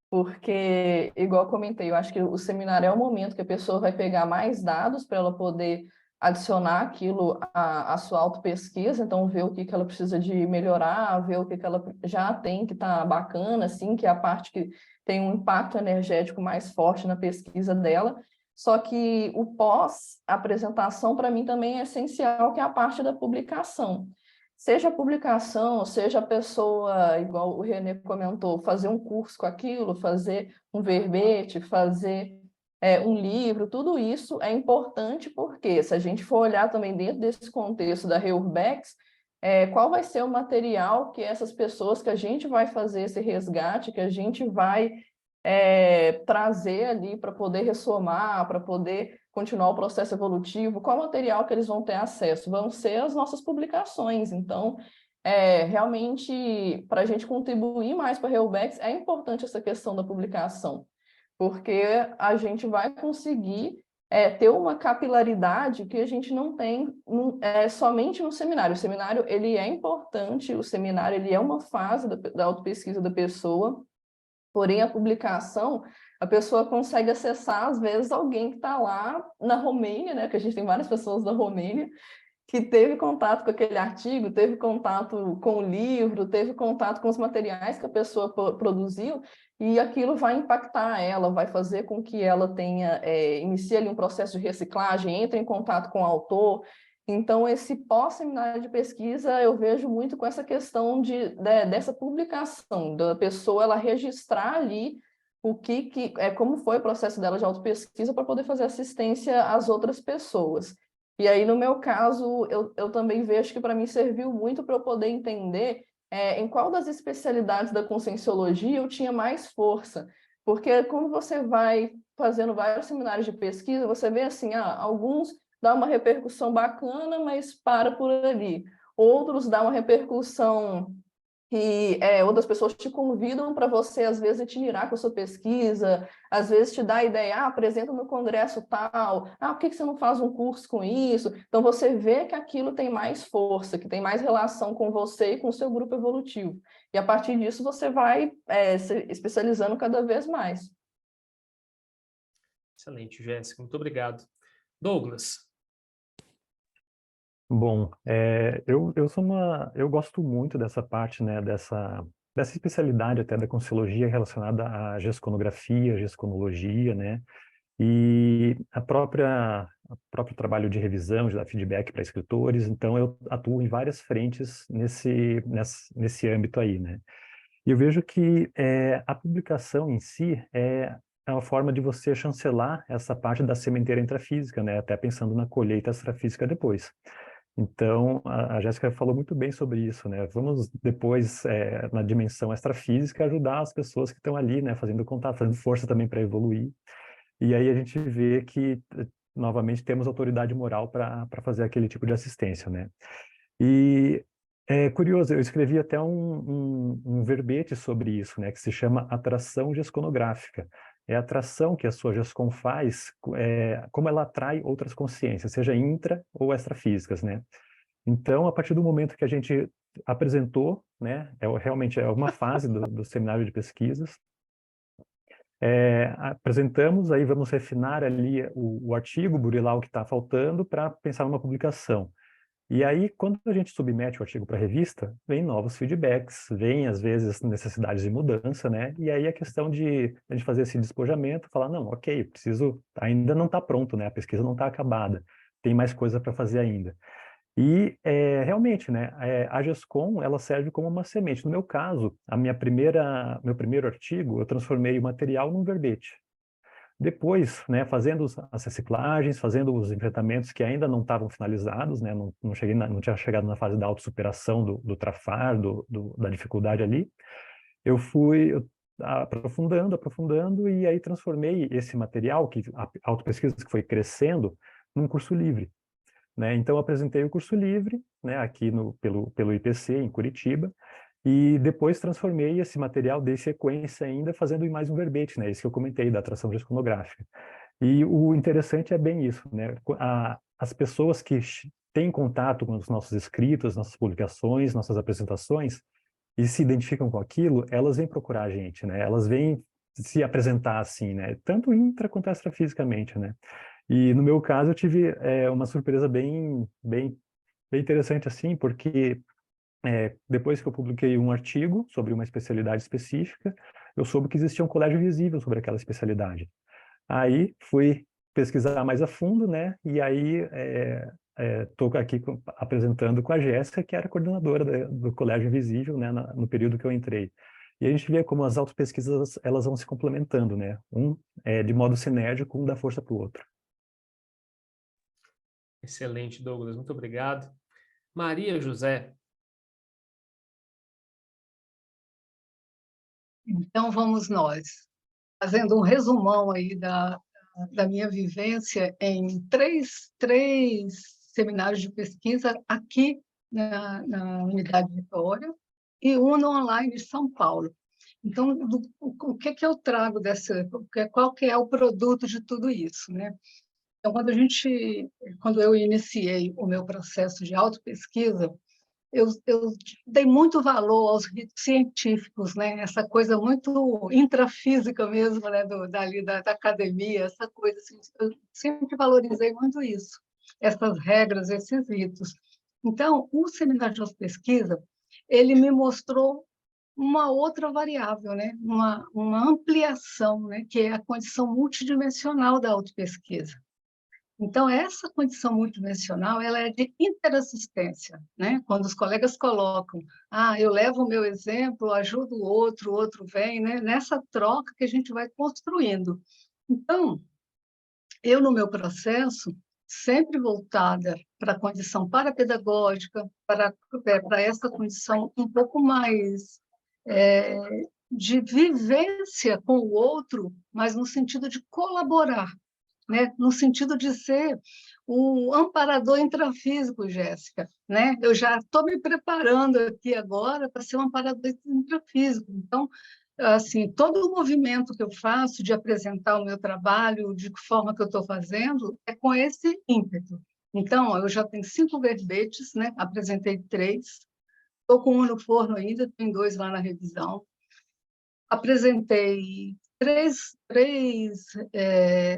Porque, igual eu comentei, eu acho que o seminário é o momento que a pessoa vai pegar mais dados para ela poder adicionar aquilo à sua autopesquisa, então ver o que ela precisa de melhorar, ver o que ela já tem que está bacana, assim, que é a parte que tem um impacto energético mais forte na pesquisa dela. Só que o pós-apresentação, para mim, também é essencial, que é a parte da publicação. Seja a publicação, seja a pessoa, igual o René comentou, fazer um curso com aquilo, fazer um verbete, fazer um livro, tudo isso é importante porque, se a gente for olhar também dentro desse contexto da Reurbex, qual vai ser o material que essas pessoas que a gente vai fazer esse resgate, que a gente vai trazer ali para poder ressomar, para poder continuar o processo evolutivo, qual material que eles vão ter acesso? Vão ser as nossas publicações. Então, realmente, para a gente contribuir mais para a Reurbex, é importante essa questão da publicação, porque a gente vai conseguir ter uma capilaridade que a gente não tem somente no seminário. O seminário ele é importante, o seminário ele é uma fase da autopesquisa da pessoa, porém, a publicação, a pessoa consegue acessar, às vezes, alguém que está lá na Romênia, né? Porque a gente tem várias pessoas da Romênia, que teve contato com aquele artigo, teve contato com o livro, teve contato com os materiais que a pessoa produziu, e aquilo vai impactar ela, vai fazer com que ela inicie ali um processo de reciclagem, entre em contato com o autor. Então, esse pós-seminário de pesquisa, eu vejo muito com essa questão dessa publicação, da pessoa ela registrar ali como foi o processo dela de autopesquisa para poder fazer assistência às outras pessoas. E aí, no meu caso, eu também vejo que para mim serviu muito para eu poder entender em qual das especialidades da conscienciologia eu tinha mais força. Porque quando você vai fazendo vários seminários de pesquisa, você vê assim, alguns dá uma repercussão bacana, mas para por ali. Outros dá uma repercussão que outras pessoas te convidam para você, às vezes, itinerar com a sua pesquisa, às vezes te dá a ideia, apresenta no congresso tal, por que você não faz um curso com isso? Então, você vê que aquilo tem mais força, que tem mais relação com você e com o seu grupo evolutivo. E, a partir disso, você vai se especializando cada vez mais. Excelente, Jéssica. Muito obrigado. Douglas. Bom, eu gosto muito dessa parte, né, dessa especialidade até da Conscienciologia relacionada à gesconografia, gesconologia, né, e o próprio trabalho de revisão, de dar feedback para escritores. Então eu atuo em várias frentes nesse âmbito aí, né. E eu vejo que a publicação em si é uma forma de você chancelar essa parte da sementeira intrafísica, né, até pensando na colheita extrafísica depois. Então, a Jéssica falou muito bem sobre isso, né? Vamos depois, na dimensão extrafísica, ajudar as pessoas que estão ali, né? Fazendo contato, fazendo força também para evoluir. E aí a gente vê que, novamente, temos autoridade moral para fazer aquele tipo de assistência, né? E é curioso, eu escrevi até um verbete sobre isso, né? Que se chama atração gesconográfica. É a atração que a sua GESCOM faz, como ela atrai outras consciências, seja intra ou extrafísicas, né? Então, a partir do momento que a gente apresentou, né, realmente é uma fase do seminário de pesquisas, apresentamos, aí vamos refinar ali o artigo, burilar o que está faltando para pensar numa publicação. E aí, quando a gente submete o artigo para a revista, vem novos feedbacks, vem, às vezes, necessidades de mudança, né? E aí a questão de a gente fazer esse despojamento, falar, não, ok, ainda não está pronto, né? A pesquisa não está acabada, tem mais coisa para fazer ainda. E, realmente, né, a GESCOM, ela serve como uma semente. No meu caso, meu primeiro artigo, eu transformei o material num verbete. Depois, né, fazendo as reciclagens, fazendo os enfrentamentos que ainda não estavam finalizados, né, não tinha chegado na fase da autossuperação do trafar, da dificuldade ali, eu fui aprofundando, e aí transformei esse material, a autopesquisa que foi crescendo, num curso livre, né? Então, eu apresentei o curso livre, né, aqui pelo IPC, em Curitiba, e depois transformei esse material, dei sequência ainda, fazendo mais um verbete, né? Isso que eu comentei, da atração gesconográfica. E o interessante é bem isso, né? As pessoas que têm contato com os nossos escritos, nossas publicações, nossas apresentações, e se identificam com aquilo, elas vêm procurar a gente, né? Elas vêm se apresentar assim, né? Tanto intra quanto extrafisicamente, né? E no meu caso eu tive uma surpresa bem interessante assim, porque depois que eu publiquei um artigo sobre uma especialidade específica, eu soube que existia um colégio visível sobre aquela especialidade. Aí fui pesquisar mais a fundo, né? E aí estou aqui apresentando com a Jéssica, que era coordenadora do Colégio Invisível, né? No período que eu entrei. E a gente vê como as autopesquisas elas vão se complementando, né? De modo sinérgico, um dá força para o outro. Excelente, Douglas. Muito obrigado. Maria José. Então, vamos nós, fazendo um resumão aí da minha vivência em três seminários de pesquisa aqui na Unidade Vitória e um no online de São Paulo. Então, o que eu trago qual que é o produto de tudo isso, né? Então, quando eu iniciei o meu processo de autopesquisa, eu dei muito valor aos ritos científicos, né? Essa coisa muito intrafísica mesmo, né? Da academia, essa coisa assim, eu sempre valorizei muito isso, essas regras, esses ritos. Então, o seminário de autopesquisa, ele me mostrou uma outra variável, né? Uma ampliação, né? Que é a condição multidimensional da autopesquisa. Então, essa condição multidimensional, ela é de interassistência, né? Quando os colegas colocam, eu levo o meu exemplo, ajudo o outro vem, né? Nessa troca que a gente vai construindo. Então, eu, no meu processo, sempre voltada para a condição parapedagógica, para essa condição um pouco mais de vivência com o outro, mas no sentido de colaborar, né? No sentido de ser um amparador intrafísico, Jéssica, né? Eu já estou me preparando aqui agora para ser um amparador intrafísico. Então, assim, todo o movimento que eu faço de apresentar o meu trabalho, de que forma que eu estou fazendo, é com esse ímpeto. Então, eu já tenho 5 verbetes, né? Apresentei 3, estou com um no forno ainda, tem 2 lá na revisão. Apresentei três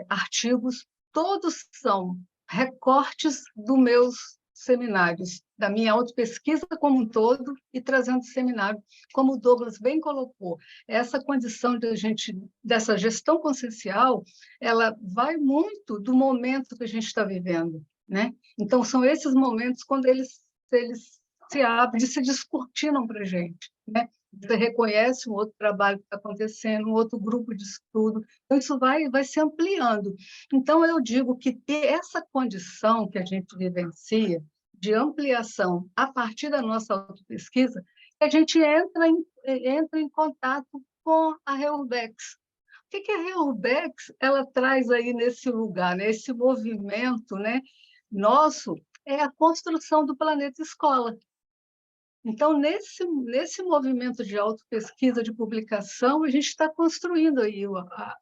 artigos, todos são recortes dos meus seminários, da minha autopesquisa como um todo e trazendo seminário, como o Douglas bem colocou. Essa condição dessa gestão consciencial, ela vai muito do momento que a gente está vivendo, né? Então, são esses momentos quando eles se abrem, se descortinam para a gente, né? Você reconhece um outro trabalho que está acontecendo, um outro grupo de estudo, então isso vai se ampliando. Então, eu digo que ter essa condição que a gente vivencia, de ampliação a partir da nossa autopesquisa, a gente entra em contato com a Reurbex. O que a Reurbex ela traz aí nesse lugar, né? Esse movimento, né, nosso, é a construção do planeta escola. Então, nesse movimento de autopesquisa, de publicação, a gente está construindo aí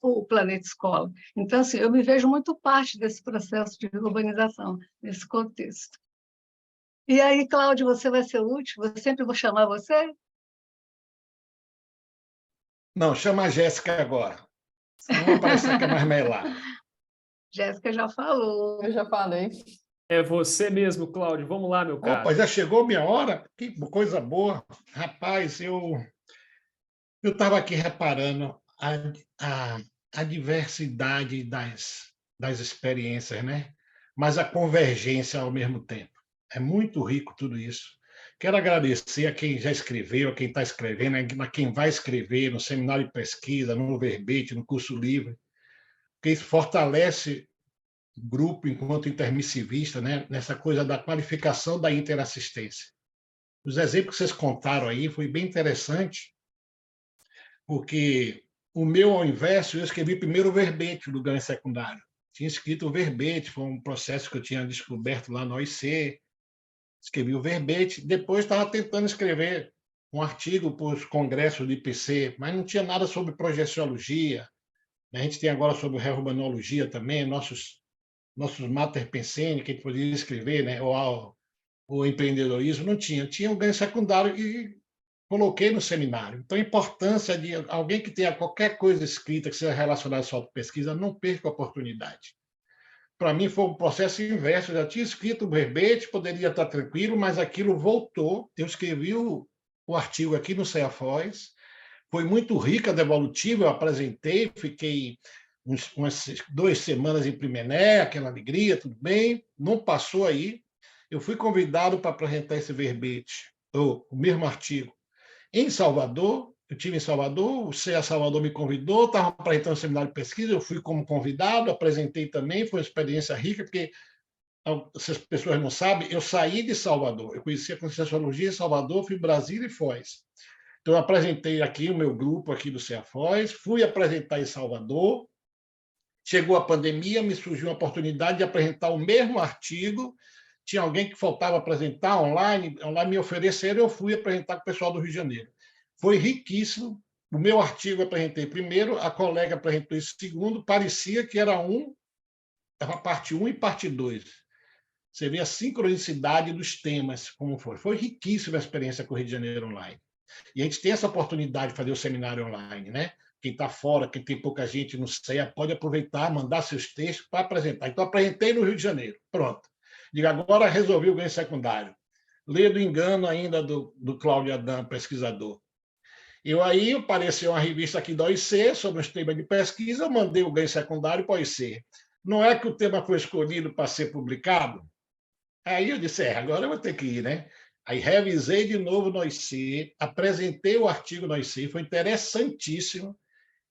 o Planeta Escola. Então, assim, eu me vejo muito parte desse processo de urbanização, nesse contexto. E aí, Cláudio, você vai ser o último? Eu sempre vou chamar você? Não, chama a Jéssica agora. Senão vai parecer que é mais melada. Jéssica já falou. Eu já falei. É você mesmo, Cláudio. Vamos lá, meu caro. Opa, já chegou minha hora? Que coisa boa. Rapaz, eu estava aqui reparando a diversidade das experiências, né? Mas a convergência ao mesmo tempo. É muito rico tudo isso. Quero agradecer a quem já escreveu, a quem está escrevendo, a quem vai escrever no seminário de pesquisa, no verbete, no curso livre, porque isso fortalece o grupo enquanto intermissivista, né? Nessa coisa da qualificação da interassistência. Os exemplos que vocês contaram aí foi bem interessante, porque o meu, ao inverso, eu escrevi primeiro o verbete do ganho secundário. Tinha escrito o verbete, foi um processo que eu tinha descoberto lá no OIC. Escrevi o verbete, depois estava tentando escrever um artigo para os congressos do IPC, mas não tinha nada sobre projeciologia. A gente tem agora sobre reurbanologia também, nossos mater pensene, que a gente poderia escrever, né? O empreendedorismo, não tinha. Tinha o ganho secundário e coloquei no seminário. Então, a importância de alguém que tenha qualquer coisa escrita que seja relacionada à sua pesquisa, não perca a oportunidade. Para mim, foi um processo inverso. Eu já tinha escrito o verbete, poderia estar tranquilo, mas aquilo voltou. Eu escrevi o artigo aqui no CEAFOS. Foi muito rica a devolutiva, eu apresentei, fiquei umas 2 semanas em Primené, aquela alegria, tudo bem. Não passou aí. Eu fui convidado para apresentar esse verbete, o mesmo artigo, em Salvador. Eu estive em Salvador, o CEA Salvador me convidou, estava apresentando um seminário de pesquisa, eu fui como convidado, apresentei também, foi uma experiência rica, porque, se as pessoas não sabem, eu saí de Salvador, eu conheci a Conscienciologia em Salvador, fui em Brasília e Foz. Então, eu apresentei aqui o meu grupo aqui do CEA Foz, fui apresentar em Salvador, chegou a pandemia, me surgiu a oportunidade de apresentar o mesmo artigo, tinha alguém que faltava apresentar online me ofereceram, eu fui apresentar com o pessoal do Rio de Janeiro. Foi riquíssimo. O meu artigo eu apresentei primeiro, a colega apresentou esse segundo, parecia que era a parte 1 e parte 2. Você vê a sincronicidade dos temas, como foi. Foi riquíssima a experiência com o Rio de Janeiro online. E a gente tem essa oportunidade de fazer o seminário online, né? Quem está fora, quem tem pouca gente no CEA, pode aproveitar, mandar seus textos para apresentar. Então, apresentei no Rio de Janeiro. Pronto. Digo, agora resolvi o ganho secundário. Lê do engano ainda do Cláudio Adam, pesquisador. Aí apareceu uma revista aqui da OIC sobre os temas de pesquisa, eu mandei o ganho secundário para a OIC. Não é que o tema foi escolhido para ser publicado? Aí eu disse, agora eu vou ter que ir, né? Aí revisei de novo no OIC, apresentei o artigo no OIC, foi interessantíssimo.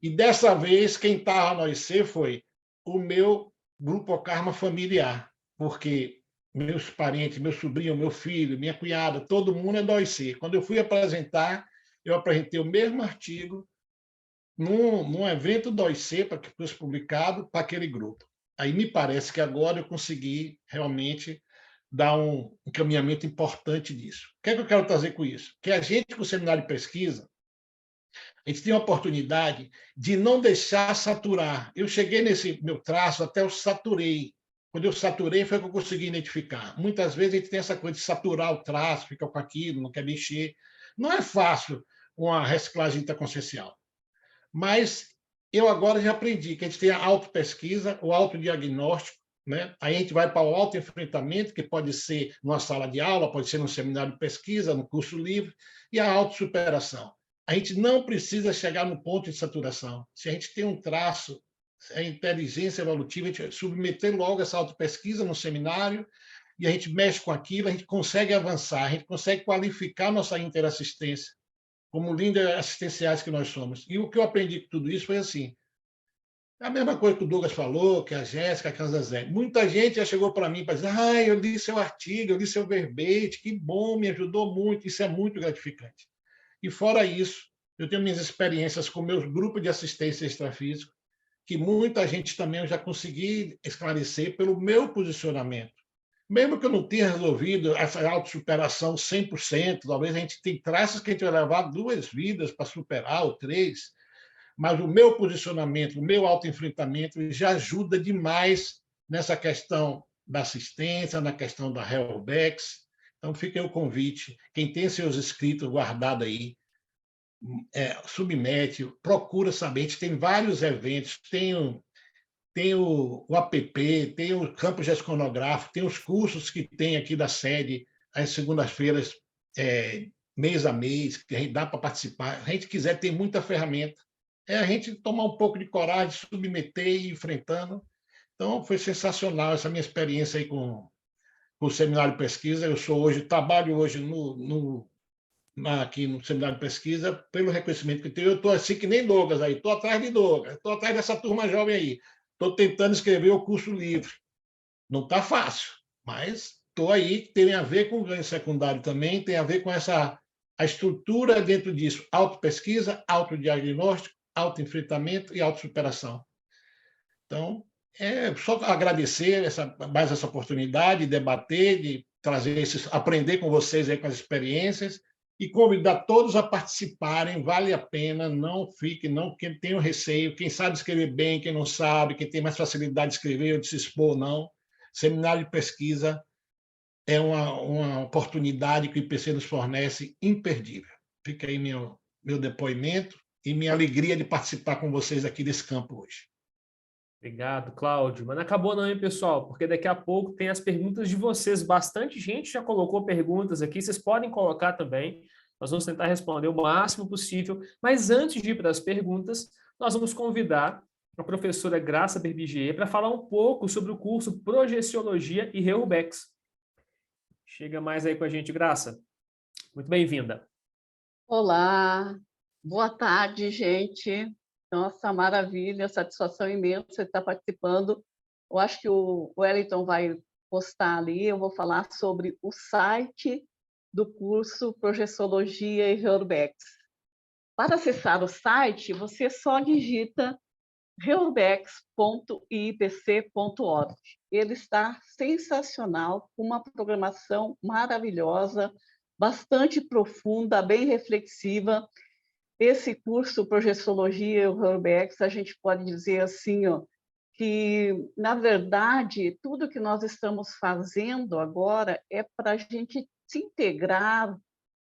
E dessa vez, quem estava no OIC foi o meu grupo Karma familiar, porque meus parentes, meu sobrinho, meu filho, minha cunhada, todo mundo é do OIC. Quando eu fui apresentar, eu apresentei o mesmo artigo num evento do OIC, para que fosse publicado para aquele grupo. Aí me parece que agora eu consegui realmente dar um encaminhamento importante disso. O que é que eu quero trazer com isso? Que a gente, com o seminário de pesquisa, a gente tem a oportunidade de não deixar saturar. Eu cheguei nesse meu traço, até eu saturei. Quando eu saturei, foi que eu consegui identificar. Muitas vezes a gente tem essa coisa de saturar o traço, fica com aquilo, não quer mexer. Não é fácil uma reciclagem interconsciencial. Mas eu agora já aprendi que a gente tem a autopesquisa, o autodiagnóstico, né? Aí a gente vai para o autoenfrentamento, que pode ser numa sala de aula, pode ser num seminário de pesquisa, no curso livre, e a autossuperação. A gente não precisa chegar no ponto de saturação. Se a gente tem um traço, a inteligência evolutiva, a gente submeter logo essa autopesquisa no seminário, e a gente mexe com aquilo, a gente consegue avançar, a gente consegue qualificar nossa interassistência, como líderes assistenciais que nós somos. E o que eu aprendi com tudo isso foi assim, a mesma coisa que o Douglas falou, que a Jéssica, que a Zezé. Muita gente já chegou para mim para dizer, eu li seu artigo, eu li seu verbete, que bom, me ajudou muito, isso é muito gratificante. E fora isso, eu tenho minhas experiências com meus grupos de assistência extrafísica, que muita gente também eu já consegui esclarecer pelo meu posicionamento. Mesmo que eu não tenha resolvido essa autossuperação 100%, talvez a gente tenha traços que a gente vai levar 2 vidas para superar, ou 3, mas o meu posicionamento, o meu autoenfrentamento já ajuda demais nessa questão da assistência, na questão da Helbex. Então, fica aí o convite. Quem tem seus escritos guardados aí, submete, procura saber. A gente tem vários eventos, tem o app, tem o campo gesconográfico, tem os cursos que tem aqui da sede, às segundas-feiras, mês a mês, que a gente dá para participar. Se a gente quiser, tem muita ferramenta. É a gente tomar um pouco de coragem, submeter e ir enfrentando. Então, foi sensacional essa minha experiência aí com o seminário de pesquisa. Trabalho hoje aqui no seminário de pesquisa pelo reconhecimento que tenho. Eu estou assim que nem Douglas aí, estou atrás de Douglas, estou atrás dessa turma jovem aí. Estou tentando escrever o curso livre. Não está fácil, mas estou aí, tem a ver com o ganho secundário também, tem a ver com a estrutura dentro disso, autopesquisa, autodiagnóstico, autoenfrentamento e autossuperação. Então, só agradecer mais essa oportunidade de debater, de trazer aprender com vocês aí com as experiências e convidar todos a participarem, vale a pena, não fique, não quem tem o receio, quem sabe escrever bem, quem não sabe, quem tem mais facilidade de escrever ou de se expor, não. Seminário de pesquisa é uma oportunidade que o IPC nos fornece imperdível. Fica aí meu depoimento e minha alegria de participar com vocês aqui desse campo hoje. Obrigado, Cláudio. Mas não acabou não, hein, pessoal? Porque daqui a pouco tem as perguntas de vocês. Bastante gente já colocou perguntas aqui, vocês podem colocar também. Nós vamos tentar responder o máximo possível. Mas antes de ir para as perguntas, nós vamos convidar a professora Graça Berbigier para falar um pouco sobre o curso Projeciologia e Helbex. Chega mais aí com a gente, Graça. Muito bem-vinda. Olá, boa tarde, gente. Nossa, maravilha, satisfação imensa estar participando. Eu acho que o Wellington vai postar ali, eu vou falar sobre o site do curso Projeciologia e Helbex. Para acessar o site, você só digita helbex.iipc.org. Ele está sensacional, com uma programação maravilhosa, bastante profunda, bem reflexiva. Esse curso Projeciologia e Helbex, a gente pode dizer assim, que, na verdade, tudo que nós estamos fazendo agora é para a gente se integrar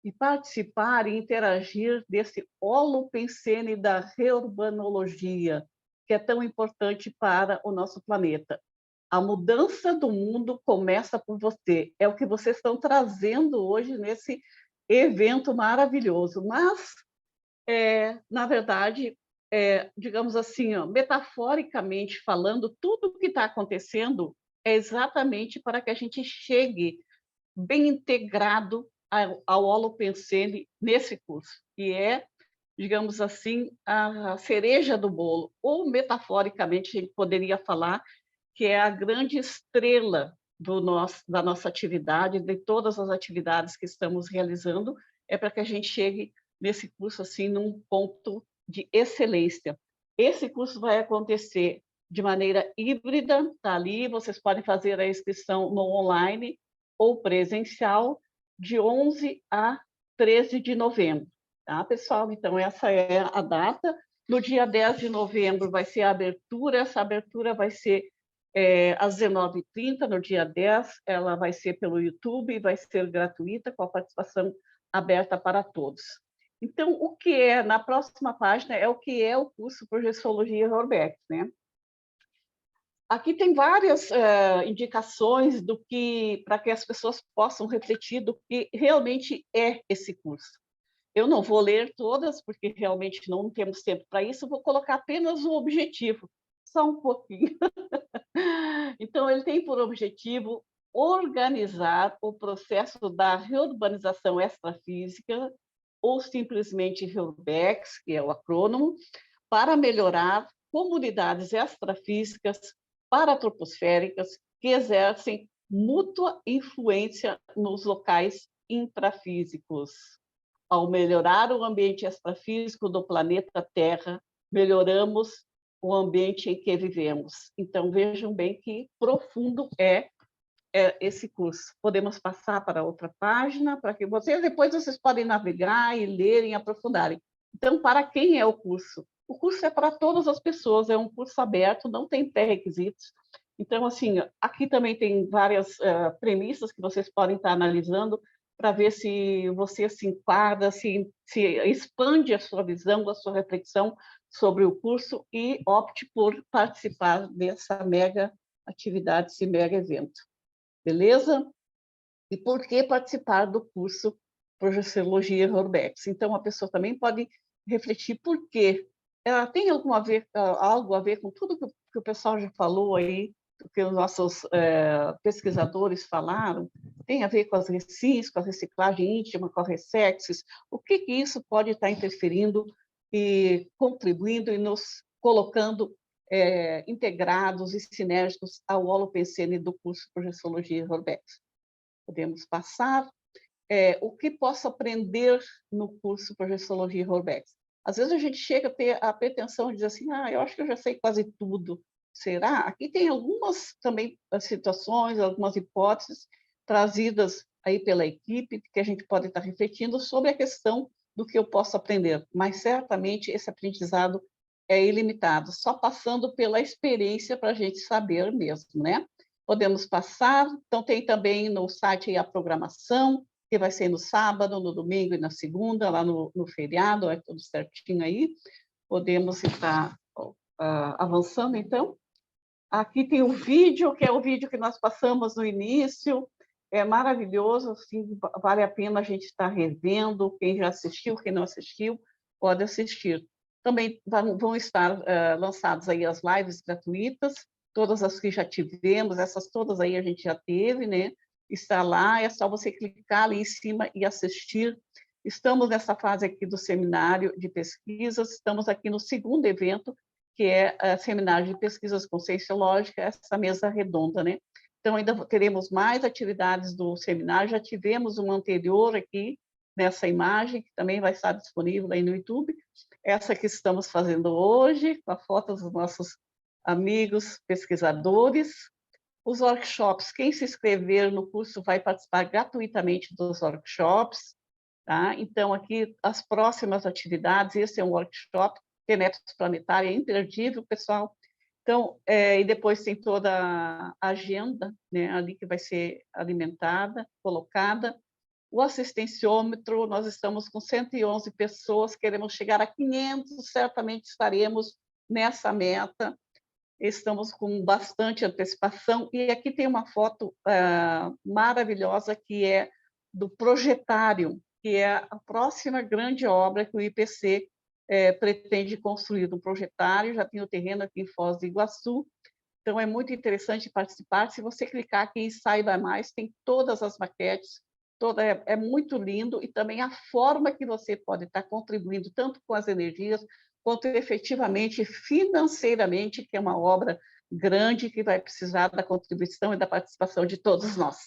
e participar e interagir desse holopensene da reurbanologia, que é tão importante para o nosso planeta. A mudança do mundo começa por você. É o que vocês estão trazendo hoje nesse evento maravilhoso. Mas, na verdade, digamos assim, metaforicamente falando, tudo o que está acontecendo é exatamente para que a gente chegue bem integrado ao holopensene nesse curso, que é, digamos assim, a cereja do bolo, ou metaforicamente a gente poderia falar que é a grande estrela da nossa atividade, de todas as atividades que estamos realizando, é para que a gente chegue nesse curso assim num ponto de excelência. Esse curso vai acontecer de maneira híbrida, está ali, vocês podem fazer a inscrição no online ou presencial, de 11 a 13 de novembro. Tá, pessoal? Então, essa é a data. No dia 10 de novembro vai ser a abertura, essa abertura vai ser às 19h30, no dia 10, ela vai ser pelo YouTube, vai ser gratuita, com a participação aberta para todos. Então, o que é, na próxima página, é o que é o curso Projeciologia Rorbeck, né? Aqui tem várias indicações do que, para que as pessoas possam refletir do que realmente é esse curso. Eu não vou ler todas, porque realmente não temos tempo para isso, vou colocar apenas o objetivo, só um pouquinho. Então, ele tem por objetivo organizar o processo da reurbanização extrafísica, ou simplesmente REURBEX, que é o acrônimo, para melhorar comunidades extrafísicas paratroposféricas que exercem mútua influência nos locais intrafísicos. Ao melhorar o ambiente extrafísico do planeta Terra, melhoramos o ambiente em que vivemos. Então, vejam bem que profundo é esse curso. Podemos passar para outra página, para que depois vocês podem navegar e lerem, aprofundarem. Então, para quem é o curso? O curso é para todas as pessoas, é um curso aberto, não tem pré-requisitos. Então, assim, aqui também tem várias premissas que vocês podem estar analisando para ver se você se enquadra, se expande a sua visão, a sua reflexão sobre o curso e opte por participar dessa mega atividade, esse mega evento. Beleza? E por que participar do curso Projeciologia Rorbex? Então, a pessoa também pode refletir por quê. Ela tem algo a ver com tudo que o pessoal já falou aí, que os nossos pesquisadores falaram, tem a ver com as recins, com a reciclagem íntima, com a ressexes, o que isso pode estar interferindo e contribuindo e nos colocando integrados e sinérgicos ao holopensene do curso Projeciologia Rorbex. Podemos passar. O que posso aprender no curso Projeciologia Rorbex? Às vezes a gente chega a ter a pretensão de dizer assim, eu acho que eu já sei quase tudo. Será? Aqui tem algumas também situações, algumas hipóteses trazidas aí pela equipe que a gente pode estar refletindo sobre a questão do que eu posso aprender. Mas certamente esse aprendizado é ilimitado, só passando pela experiência para a gente saber mesmo, né? Podemos passar. Então tem também no site aí a programação, que vai ser no sábado, no domingo e na segunda, lá no feriado, é tudo certinho aí. Podemos estar avançando, então. Aqui tem o vídeo, que é o vídeo que nós passamos no início. É maravilhoso, assim, vale a pena a gente estar revendo. Quem já assistiu, quem não assistiu, pode assistir. Também vão estar lançadas aí as lives gratuitas, todas as que já tivemos, essas todas aí a gente já teve, né? Está lá, é só você clicar ali em cima e assistir. Estamos nessa fase aqui do seminário de pesquisas, estamos aqui no segundo evento, que é a seminário de pesquisas conscienciológicas, essa mesa redonda, né? Então, ainda teremos mais atividades do seminário, já tivemos uma anterior aqui, nessa imagem, que também vai estar disponível aí no YouTube, essa que estamos fazendo hoje, com a foto dos nossos amigos pesquisadores. Os workshops, quem se inscrever no curso vai participar gratuitamente dos workshops, tá? Então, aqui, as próximas atividades, esse é um workshop, Tenetos Planetária, é imperdível, pessoal. Então, e depois tem toda a agenda, né, ali que vai ser alimentada, colocada. O assistenciômetro, nós estamos com 111 pessoas, queremos chegar a 500, certamente estaremos nessa meta. Estamos com bastante antecipação. E aqui tem uma foto maravilhosa, que é do projetário, que é a próxima grande obra que o IPC pretende construir, um projetário, já tem o terreno aqui em Foz do Iguaçu, então é muito interessante participar. Se você clicar aqui em Saiba Mais, tem todas as maquetes, é muito lindo, e também a forma que você pode estar contribuindo, tanto com as energias, quanto efetivamente, financeiramente, que é uma obra grande que vai precisar da contribuição e da participação de todos nós.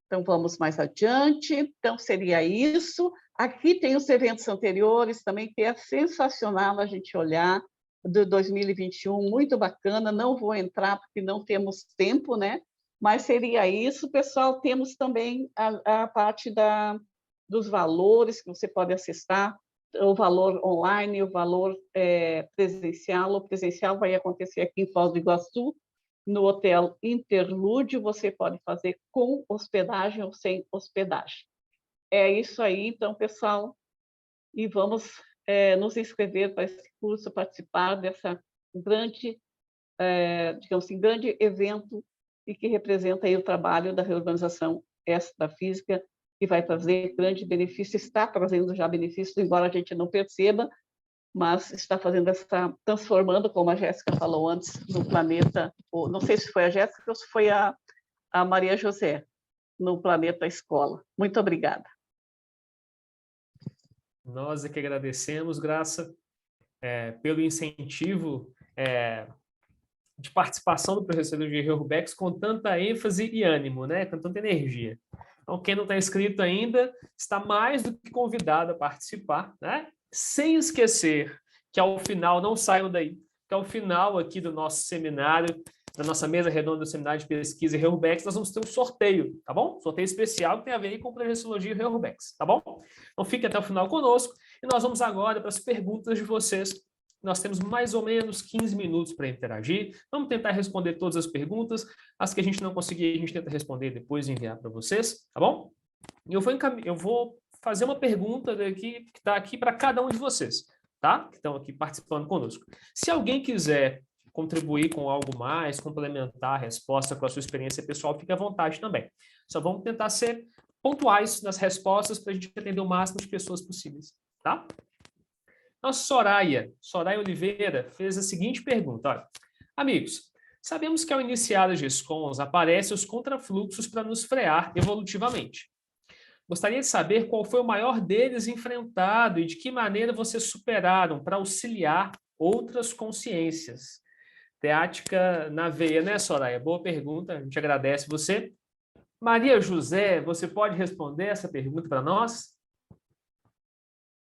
Então, vamos mais adiante. Então, seria isso. Aqui tem os eventos anteriores também, que é sensacional a gente olhar. de 2021, muito bacana, não vou entrar porque não temos tempo, né? Mas seria isso, pessoal. Temos também a parte dos valores que você pode acessar, o valor online, o valor presencial. O presencial vai acontecer aqui em Foz do Iguaçu, no Hotel Interlúdio. Você pode fazer com hospedagem ou sem hospedagem. É isso aí, então, pessoal, e vamos nos inscrever para esse curso, participar dessa grande, digamos assim, grande evento e que representa aí o trabalho da reorganização extrafísica, que vai trazer grande benefício, está trazendo já benefício, embora a gente não perceba, mas está fazendo transformando, como a Jéssica falou antes, no planeta, ou, não sei se foi a Jéssica ou se foi a Maria José, no planeta escola. Muito obrigada. Nós é que agradecemos, Graça, pelo incentivo de participação do professor Luiz Urbex com tanta ênfase e ânimo, né? Com tanta energia. Então, quem não está inscrito ainda, está mais do que convidado a participar, né? Sem esquecer que ao final, não saiam daí, que ao final aqui do nosso seminário, da nossa mesa redonda do seminário de pesquisa e Urbex, nós vamos ter um sorteio, tá bom? Sorteio especial que tem a ver com projeciologia e Urbex, tá bom? Então, fique até o final conosco e nós vamos agora para as perguntas de vocês. Nós temos mais ou menos 15 minutos para interagir. Vamos tentar responder todas as perguntas. As que a gente não conseguir, a gente tenta responder depois e enviar para vocês, tá bom? E eu vou fazer uma pergunta que está aqui para cada um de vocês, tá? Que estão aqui participando conosco. Se alguém quiser contribuir com algo mais, complementar a resposta com a sua experiência pessoal, fique à vontade também. Só vamos tentar ser pontuais nas respostas para a gente atender o máximo de pessoas possíveis, tá? Nossa Soraya Oliveira fez a seguinte pergunta. Olha, amigos, sabemos que ao iniciar as GESCONs aparecem os contrafluxos para nos frear evolutivamente. Gostaria de saber qual foi o maior deles enfrentado e de que maneira vocês superaram para auxiliar outras consciências. Teática na veia, né, Soraya? Boa pergunta, a gente agradece você. Maria José, você pode responder essa pergunta para nós?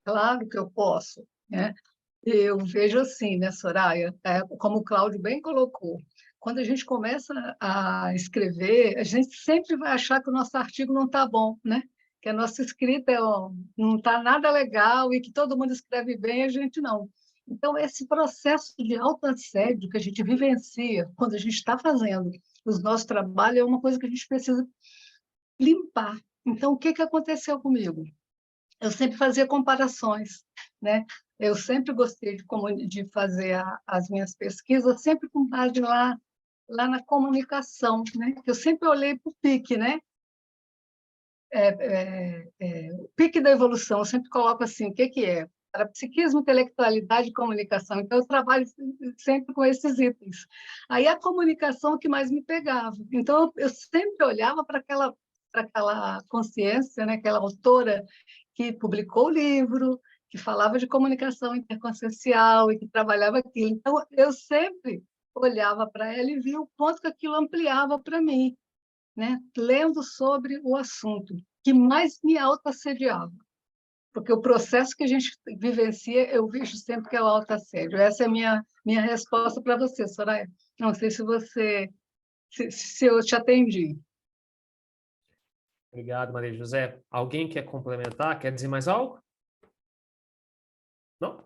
Claro que eu posso, né? Eu vejo assim, né, Soraya, como o Cláudio bem colocou, quando a gente começa a escrever, a gente sempre vai achar que o nosso artigo não está bom, né? Que a nossa escrita não está nada legal e que todo mundo escreve bem, a gente não. Então, esse processo de autoassédio que a gente vivencia quando a gente está fazendo os nossos trabalhos é uma coisa que a gente precisa limpar. Então, o que aconteceu comigo? Eu sempre fazia comparações, né? Eu sempre gostei de fazer as minhas pesquisas, sempre com base lá na comunicação, né? Eu sempre olhei para o PIC, né? O PIC da evolução, eu sempre coloco assim, o que é? Parapsiquismo, intelectualidade e comunicação. Então, eu trabalho sempre com esses itens. Aí, a comunicação é o que mais me pegava. Então, eu sempre olhava para aquela consciência, né? Aquela autora que publicou o livro, que falava de comunicação interconsciencial e que trabalhava aquilo. Então, eu sempre olhava para ela e via o quanto que aquilo ampliava para mim, né? Lendo sobre o assunto, que mais me autoassediava. Porque o processo que a gente vivencia, eu vejo sempre que é o autoassédio. Essa é a minha resposta para você, Soraya. Não sei se eu te atendi. Obrigado, Maria José. Alguém quer complementar? Quer dizer mais algo? Não?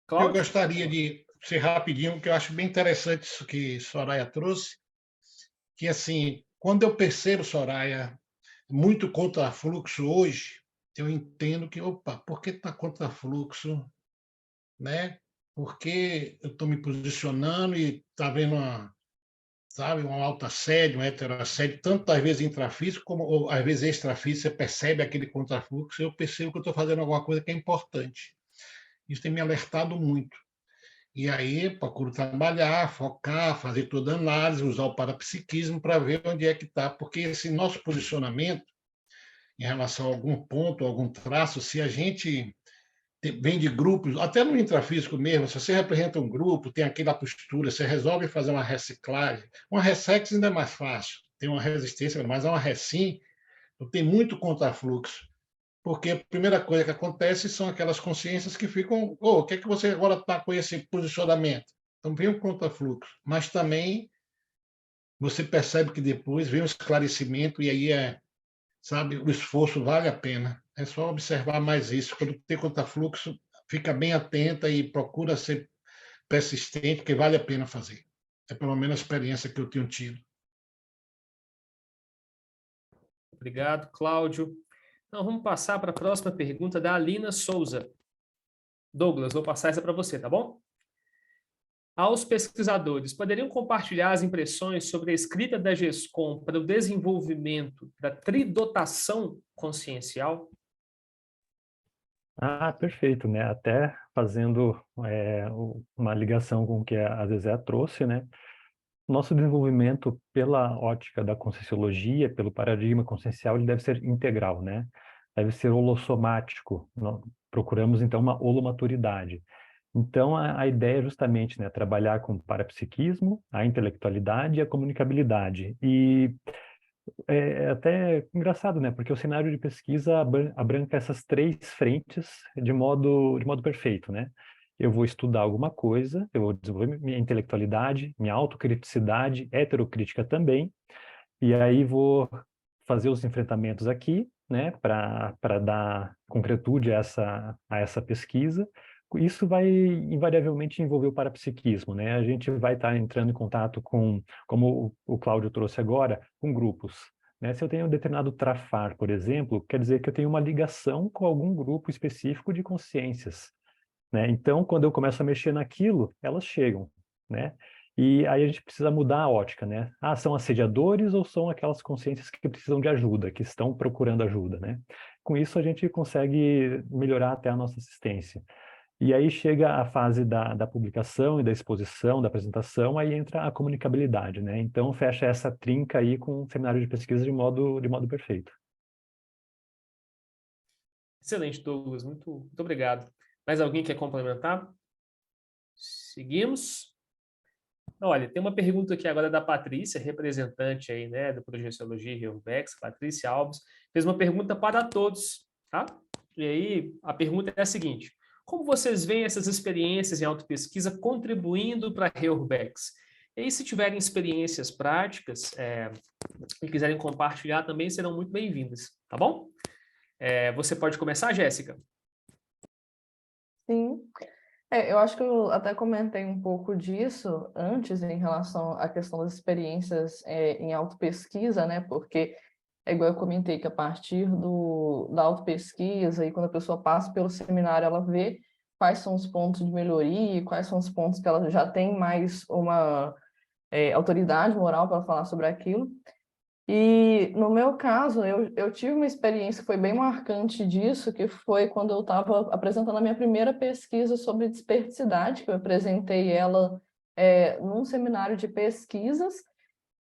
Cláudio? Eu gostaria de ser rapidinho, porque eu acho bem interessante isso que Soraya trouxe, que, assim, quando eu percebo, Soraya, muito contrafluxo hoje, eu entendo que, opa, por que está contrafluxo? Né? Porque eu estou me posicionando e está vendo um autoassédio, um heteroassédio, tanto às vezes intrafísico, como ou, às vezes extrafísico, você percebe aquele contrafluxo, eu percebo que eu estou fazendo alguma coisa que é importante. Isso tem me alertado muito. E aí, procuro trabalhar, focar, fazer toda a análise, usar o parapsiquismo para ver onde é que está, porque esse nosso posicionamento, em relação a algum ponto, algum traço, se a gente vem de grupos, até no intrafísico mesmo, se você representa um grupo, tem aquela postura, você resolve fazer uma reciclagem, uma ressex ainda é mais fácil, tem uma resistência, mas uma recim, tem muito contrafluxo. porque a primeira coisa que acontece são aquelas consciências que ficam, o que é que você agora está com esse posicionamento? Então vem o contrafluxo, mas também você percebe que depois vem o esclarecimento e aí sabe, o esforço vale a pena. É só observar mais isso. Quando tem contrafluxo, fica bem atenta e procura ser persistente, que vale a pena fazer. É pelo menos a experiência que eu tenho tido. Obrigado, Cláudio. Então, vamos passar para a próxima pergunta da Alina Souza. Douglas, vou passar essa para você, tá bom? Aos pesquisadores, poderiam compartilhar as impressões sobre a escrita da GESCOM para o desenvolvimento da tridotação consciencial? Ah, perfeito, né? Até fazendo uma ligação com o que a Zezé trouxe, né? Nosso desenvolvimento pela ótica da conscienciologia, pelo paradigma consciencial, ele deve ser integral, né? Deve ser holossomático. Nós procuramos, então, uma holomaturidade. Então, a ideia é justamente, né, trabalhar com o parapsiquismo, a intelectualidade e a comunicabilidade. E é até engraçado, né? Porque o cenário de pesquisa abranca essas três frentes de modo perfeito, né? Eu vou estudar alguma coisa, eu vou desenvolver minha intelectualidade, minha autocriticidade, heterocrítica também, e aí vou fazer os enfrentamentos aqui, né? Para dar concretude a essa pesquisa. Isso vai invariavelmente envolver o parapsiquismo, né? A gente vai estar entrando em contato com, como o Cláudio trouxe agora, com grupos, né? Se eu tenho um determinado trafar, por exemplo, quer dizer que eu tenho uma ligação com algum grupo específico de consciências, né? Então, quando eu começo a mexer naquilo, elas chegam, né? E aí a gente precisa mudar a ótica, né? Ah, são assediadores ou são aquelas consciências que precisam de ajuda, que estão procurando ajuda, né? Com isso a gente consegue melhorar até a nossa assistência. E aí chega a fase da publicação e da exposição, da apresentação, aí entra a comunicabilidade, né? Então fecha essa trinca aí com o seminário de pesquisa de modo perfeito. Excelente, Douglas. Muito obrigado. Mais alguém quer complementar? Seguimos. Olha, tem uma pergunta aqui agora da Patrícia, representante aí, né, do Projeciologia e Urbex, Patrícia Alves, fez uma pergunta para todos, tá? E aí, a pergunta é a seguinte: como vocês veem essas experiências em autopesquisa contribuindo para a Reurbex? E aí, se tiverem experiências práticas e quiserem compartilhar, também serão muito bem-vindas, tá bom? Você pode começar, Jéssica? Sim. Eu acho que eu até comentei um pouco disso antes em relação à questão das experiências em autopesquisa, né? Porque é igual eu comentei que a partir da autopesquisa e quando a pessoa passa pelo seminário, ela vê quais são os pontos de melhoria, quais são os pontos que ela já tem mais uma autoridade moral para falar sobre aquilo. E no meu caso, eu tive uma experiência que foi bem marcante disso, que foi quando eu estava apresentando a minha primeira pesquisa sobre desperticidade, que eu apresentei ela num seminário de pesquisas.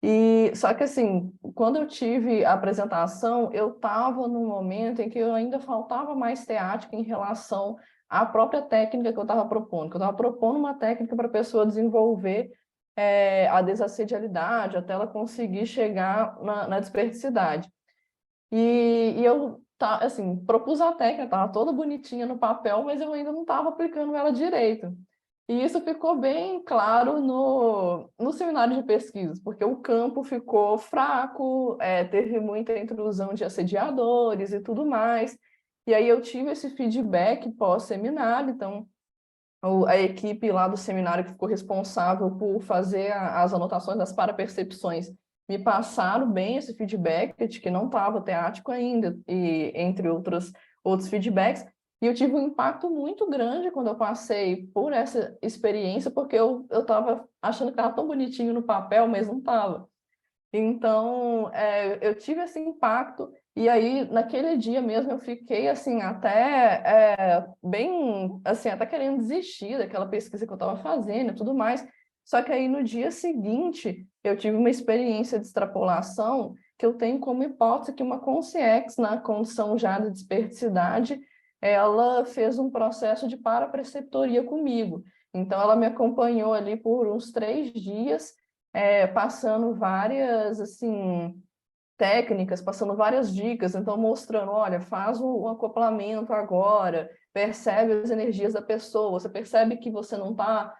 E só que assim, quando eu tive a apresentação, eu estava num momento em que eu ainda faltava mais teática em relação à própria técnica que eu estava propondo, que eu estava propondo uma técnica para a pessoa desenvolver a desassedialidade, até ela conseguir chegar na desperticidade. E eu assim, propus a técnica, estava toda bonitinha no papel, mas eu ainda não estava aplicando ela direito. E isso ficou bem claro no seminário de pesquisas, porque o campo ficou fraco, teve muita intrusão de assediadores e tudo mais. E aí eu tive esse feedback pós-seminário, então a equipe lá do seminário que ficou responsável por fazer as anotações das parapercepções me passaram bem esse feedback de que não estava teático ainda, e entre outros feedbacks. E eu tive um impacto muito grande quando eu passei por essa experiência, porque eu estava achando que estava tão bonitinho no papel, mas não estava. Então, eu tive esse impacto, e aí, naquele dia mesmo, eu fiquei, assim, até bem, assim, até querendo desistir daquela pesquisa que eu estava fazendo e tudo mais. Só que aí, no dia seguinte, eu tive uma experiência de extrapolação que eu tenho como hipótese que uma consciex, na condição já de desperticidade, ela fez um processo de parapreceptoria comigo. Então, ela me acompanhou ali por uns 3 dias, passando várias, assim, técnicas, passando várias dicas, então mostrando, olha, faz o acoplamento agora, percebe as energias da pessoa, você percebe que você não está,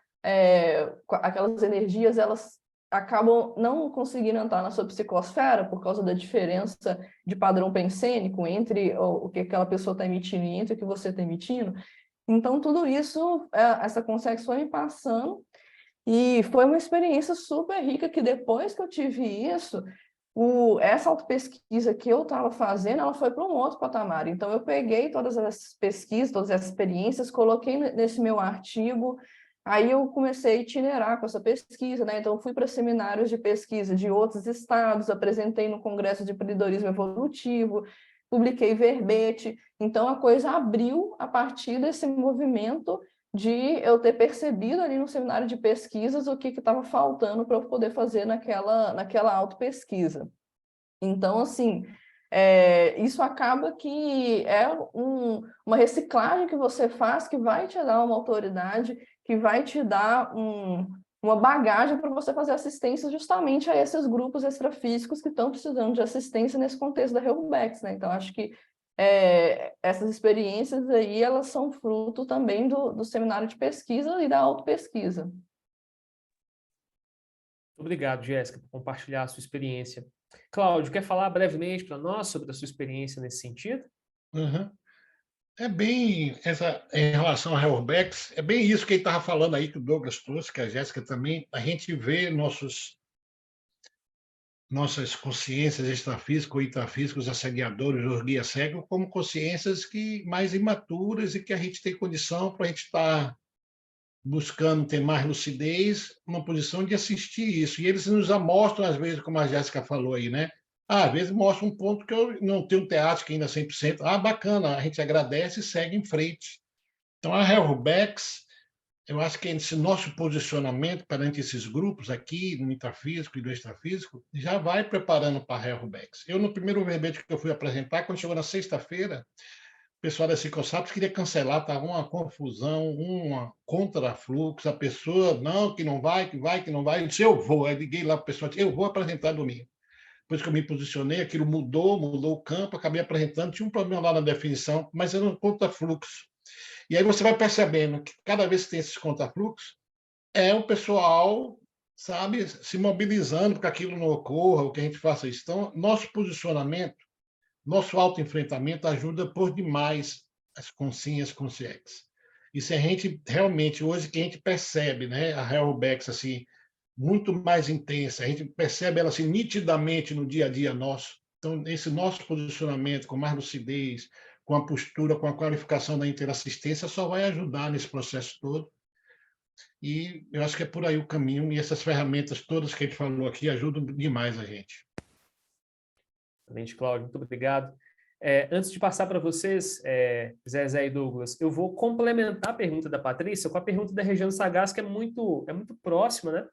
aquelas energias, elas acabam não conseguindo entrar na sua psicosfera por causa da diferença de padrão pensênico entre o que aquela pessoa está emitindo e entre o que você está emitindo. Então, tudo isso, essa consciência foi me passando, e foi uma experiência super rica, que depois que eu tive isso, essa autopesquisa que eu estava fazendo, ela foi para um outro patamar. Então, eu peguei todas essas pesquisas, todas essas experiências, coloquei nesse meu artigo, aí eu comecei a itinerar com essa pesquisa, né? Então, fui para seminários de pesquisa de outros estados, apresentei no Congresso de Empreendedorismo Evolutivo, publiquei verbete. Então, a coisa abriu a partir desse movimento de eu ter percebido ali no seminário de pesquisas o que estava faltando para eu poder fazer naquela autopesquisa. Então, assim, isso acaba que é uma reciclagem que você faz, que vai te dar uma autoridade, que vai te dar uma bagagem para você fazer assistência justamente a esses grupos extrafísicos que estão precisando de assistência nesse contexto da Reurbex, né? Então, acho que essas experiências aí, elas são fruto também do seminário de pesquisa e da autopesquisa. Obrigado, Jéssica, por compartilhar a sua experiência. Cláudio, quer falar brevemente para nós sobre a sua experiência nesse sentido? Uhum. É bem, em relação ao Reurbex, é bem isso que ele estava falando aí, que o Douglas trouxe, que a Jéssica também. A gente vê nossas consciências extrafísicas ou intrafísicas, os assediadores, os guias cegos, como consciências mais imaturas e que a gente tem condição para a gente estar buscando ter mais lucidez, uma posição de assistir isso. E eles nos mostram, às vezes, como a Jéssica falou aí, né? Às vezes mostra um ponto que eu não tenho teática ainda 100%. Bacana, a gente agradece e segue em frente. Então, a Reurbex, eu acho que esse nosso posicionamento perante esses grupos aqui, no intrafísico e do extrafísico, já vai preparando para a Reurbex. Eu, no primeiro verbete que eu fui apresentar, quando chegou na sexta-feira, o pessoal da Psicosapiens queria cancelar, estava uma confusão, uma contrafluxo, a pessoa, não, que não vai, que não vai. Eu disse, eu vou. Aí liguei lá para o pessoal, disse, eu vou apresentar domingo. Depois que eu me posicionei, aquilo mudou o campo, acabei apresentando, tinha um problema lá na definição, mas era um contrafluxo. E aí você vai percebendo que cada vez que tem esses contrafluxos, é o pessoal, sabe, se mobilizando para que aquilo não ocorra, ou que a gente faça isso. Então, nosso posicionamento, nosso autoenfrentamento ajuda por demais as consciências. E se a gente realmente, hoje que a gente percebe, né, a Reurbex assim, muito mais intensa, a gente percebe ela assim, nitidamente no dia a dia nosso. Então, esse nosso posicionamento com mais lucidez, com a postura, com a qualificação da interassistência, só vai ajudar nesse processo todo. E eu acho que é por aí o caminho, e essas ferramentas todas que a gente falou aqui ajudam demais a gente. Excelente, Cláudio, muito obrigado. Antes de passar para vocês, Zezé e Douglas, eu vou complementar a pergunta da Patrícia com a pergunta da Regiane Sagaz, que é muito próxima, né?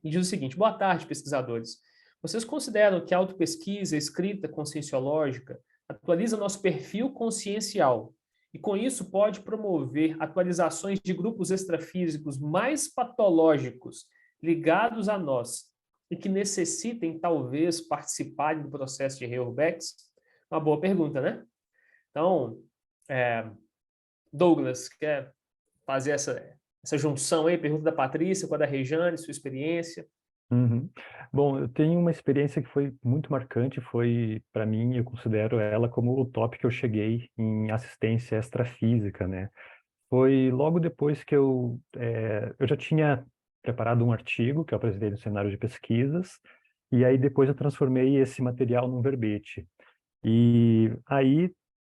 E diz o seguinte: boa tarde, pesquisadores. Vocês consideram que a autopesquisa, escrita conscienciológica, atualiza nosso perfil consciencial e, com isso, pode promover atualizações de grupos extrafísicos mais patológicos ligados a nós e que necessitem, talvez, participarem do processo de Reurbex? Uma boa pergunta, né? Então, Douglas, quer fazer essa junção aí, pergunta da Patrícia com a da Regiane, sua experiência? Uhum. Bom, eu tenho uma experiência que foi muito marcante, foi, para mim, eu considero ela como o top que eu cheguei em assistência extrafísica, né? Foi logo depois que eu já tinha preparado um artigo que eu apresentei no cenário de pesquisas, e aí depois eu transformei esse material num verbete. E aí,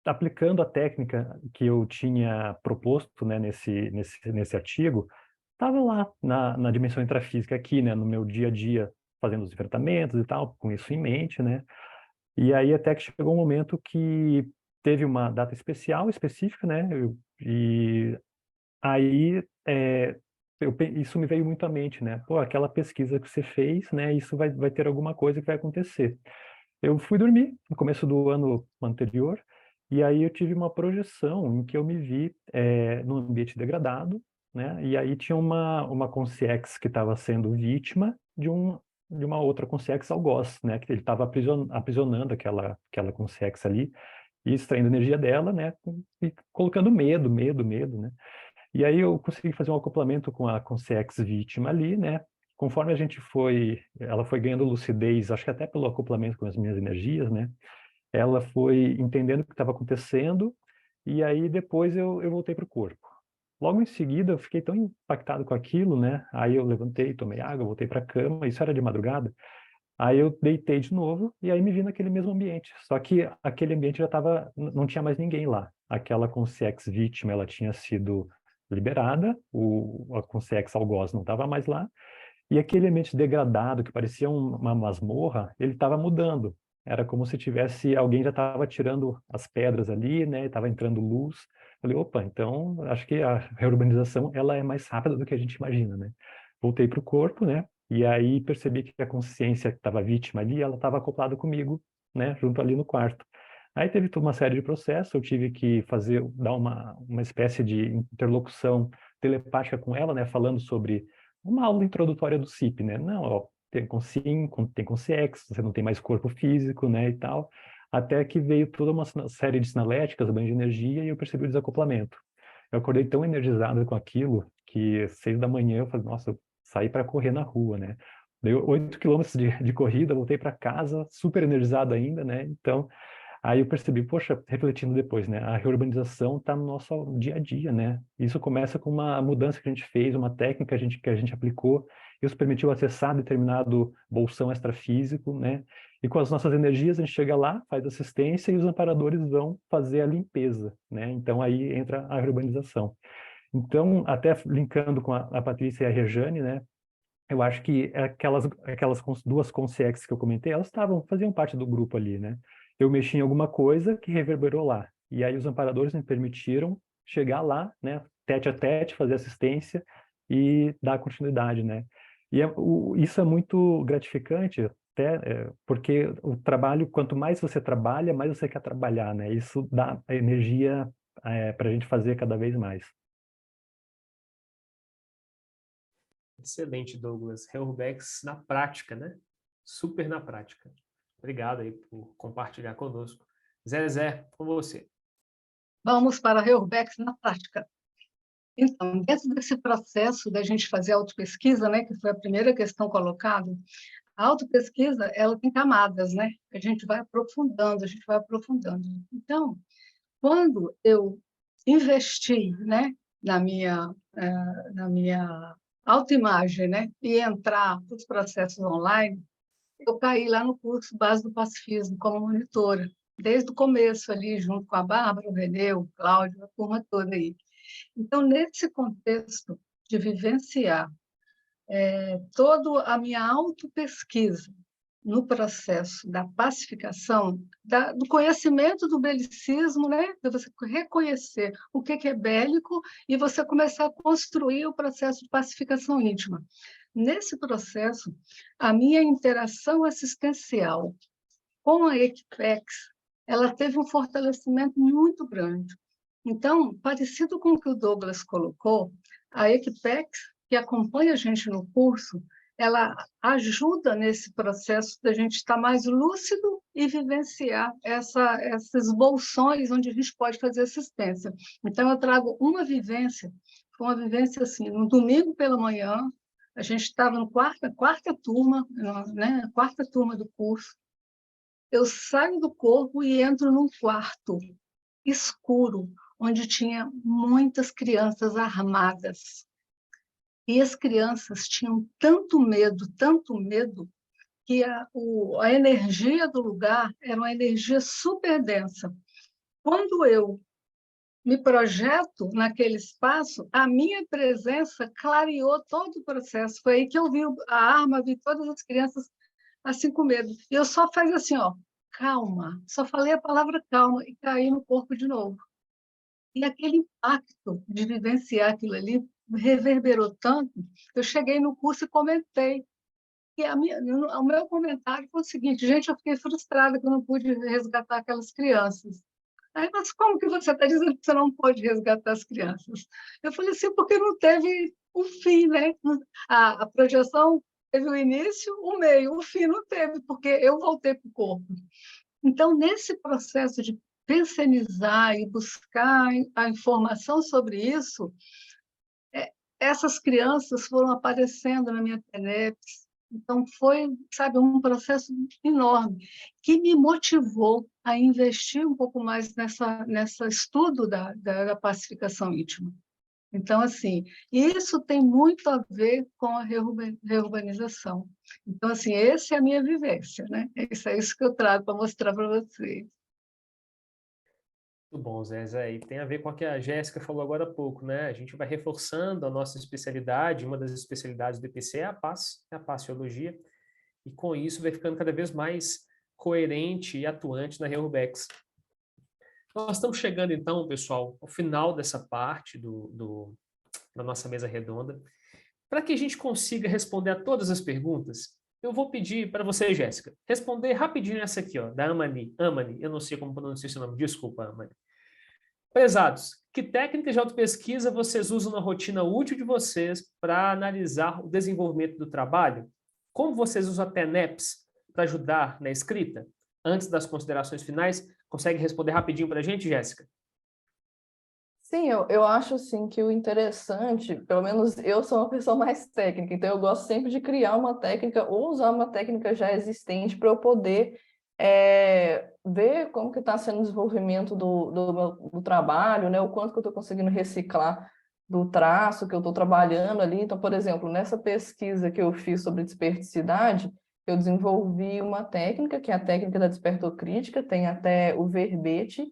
aplicando a técnica que eu tinha proposto, né, nesse artigo, estava lá na dimensão intrafísica aqui, né, no meu dia a dia, fazendo os enfrentamentos e tal, com isso em mente, né? E aí até que chegou um momento que teve uma data específica, né? E aí isso me veio muito à mente, né? Pô, aquela pesquisa que você fez, né? Isso vai ter alguma coisa que vai acontecer. Eu fui dormir no começo do ano anterior, e aí eu tive uma projeção em que eu me vi num ambiente degradado, né? E aí tinha uma consciex que estava sendo vítima de de uma outra consciência algoz, né? Que ele estava aprisionando aquela consciência ali e extraindo energia dela, né? E colocando medo, né? E aí eu consegui fazer um acoplamento com a consciência vítima ali, né? Conforme ela foi ganhando lucidez, acho que até pelo acoplamento com as minhas energias, né? Ela foi entendendo o que estava acontecendo e aí depois eu voltei para o corpo. Logo em seguida, eu fiquei tão impactado com aquilo, né? Aí eu levantei, tomei água, voltei para a cama, isso era de madrugada. Aí eu deitei de novo e aí me vi naquele mesmo ambiente. Só que aquele ambiente já estava, não tinha mais ninguém lá. Aquela consciência vítima, ela tinha sido liberada, a consciência algoz não estava mais lá. E aquele ambiente degradado, que parecia uma masmorra, ele estava mudando. Era como se tivesse, alguém já estava tirando as pedras ali, né? Estava entrando luz. Falei, opa, então acho que a reurbanização ela é mais rápida do que a gente imagina, né? Voltei para o corpo, né? E aí percebi que a consciência que estava vítima ali, ela estava acoplada comigo, né? Junto ali no quarto. Aí teve toda uma série de processos, eu tive que dar uma espécie de interlocução telepática com ela, né? Falando sobre uma aula introdutória do CIP, né? Não, ó, tem com sim, tem com CX, você não tem mais corpo físico, né, e tal. Até que veio toda uma série de sinaléticas, banho de energia, e eu percebi o desacoplamento. Eu acordei tão energizado com aquilo que 6 da manhã eu falei, nossa, eu saí para correr na rua, né? Dei 8 quilômetros de corrida, voltei para casa, super energizado ainda, né? Então, aí eu percebi, poxa, refletindo depois, né? A reurbanização está no nosso dia a dia, né? Isso começa com uma mudança que a gente fez, uma técnica que a gente aplicou, isso permitiu acessar determinado bolsão extrafísico, né? E com as nossas energias a gente chega lá, faz assistência e os amparadores vão fazer a limpeza, né? Então aí entra a reurbanização. Então, até linkando com a Patrícia e a Rejane, né? Eu acho que aquelas duas consciências que eu comentei, elas faziam parte do grupo ali, né? Eu mexi em alguma coisa que reverberou lá. E aí os amparadores me permitiram chegar lá, né? Tete a tete, fazer assistência e dar continuidade, né? E isso é muito gratificante, até porque o trabalho, quanto mais você trabalha, mais você quer trabalhar, né? Isso dá energia para a gente fazer cada vez mais. Excelente, Douglas. Heuerbex na prática, né? Super na prática. Obrigado aí por compartilhar conosco. Zé, com você. Vamos para a Heuerbex na prática. Então, dentro desse processo da gente fazer autopesquisa, né, que foi a primeira questão colocada, a autopesquisa, ela tem camadas, né? A gente vai aprofundando. Então, quando eu investi, né, na minha autoimagem, né, e entrar nos processos online, eu caí lá no curso Base do Pacifismo como monitora, desde o começo ali, junto com a Bárbara, o Renê, o Cláudio, a turma toda aí. Então, nesse contexto de vivenciar toda a minha autopesquisa no processo da pacificação, do conhecimento do belicismo, né? De você reconhecer o que é bélico e você começar a construir o processo de pacificação íntima. Nesse processo, a minha interação assistencial com a Equipex, ela teve um fortalecimento muito grande. Então, parecido com o que o Douglas colocou, a Equipex, que acompanha a gente no curso, ela ajuda nesse processo da gente estar mais lúcido e vivenciar esses bolsões onde a gente pode fazer assistência. Então, eu trago uma vivência assim, no domingo pela manhã, a gente estava na quarta turma, né, quarta turma do curso, eu saio do corpo e entro num quarto escuro, onde tinha muitas crianças armadas. E as crianças tinham tanto medo, que a energia do lugar era uma energia super densa. Quando eu me projeto naquele espaço, a minha presença clareou todo o processo. Foi aí que eu vi a arma, vi todas as crianças assim com medo. E eu só fazia assim, ó, calma. Só falei a palavra calma e caí no corpo de novo. E aquele impacto de vivenciar aquilo ali reverberou tanto, eu cheguei no curso e comentei. E o meu comentário foi o seguinte: gente, eu fiquei frustrada que eu não pude resgatar aquelas crianças. Aí, mas como que você está dizendo que você não pode resgatar as crianças? Eu falei assim, porque não teve um fim, né? A projeção teve o início, o meio, o fim não teve, porque eu voltei para o corpo. Então, nesse processo de pensenizar e buscar a informação sobre isso, essas crianças foram aparecendo na minha TENEPS. Então, foi, sabe, um processo enorme, que me motivou a investir um pouco mais nessa estudo da pacificação íntima. Então, assim, isso tem muito a ver com a reurbanização. Então, assim, essa é a minha vivência, né? Isso é isso que eu trago para mostrar para vocês. Muito bom, Zé. E tem a ver com o que a Jéssica falou agora há pouco, né? A gente vai reforçando a nossa especialidade, uma das especialidades do IPC é a paciologia, e com isso vai ficando cada vez mais coerente e atuante na Reurbex. Nós estamos chegando, então, pessoal, ao final dessa parte da nossa mesa redonda. Para que a gente consiga responder a todas as perguntas, eu vou pedir para você, Jéssica, responder rapidinho essa aqui, ó, da Amani. Amani, eu não sei como pronunciar esse nome, desculpa, Amani. Prezados, que técnicas de autopesquisa vocês usam na rotina útil de vocês para analisar o desenvolvimento do trabalho? Como vocês usam a TENEPS para ajudar na escrita? Antes das considerações finais, consegue responder rapidinho para a gente, Jéssica? Sim, eu acho assim, que o interessante, pelo menos eu sou uma pessoa mais técnica, então eu gosto sempre de criar uma técnica ou usar uma técnica já existente para eu poder ver como que está sendo o desenvolvimento do trabalho, né? O quanto que eu estou conseguindo reciclar do traço que eu estou trabalhando ali. Então, por exemplo, nessa pesquisa que eu fiz sobre desperticidade, eu desenvolvi uma técnica, que é a técnica da despertocrítica, tem até o verbete,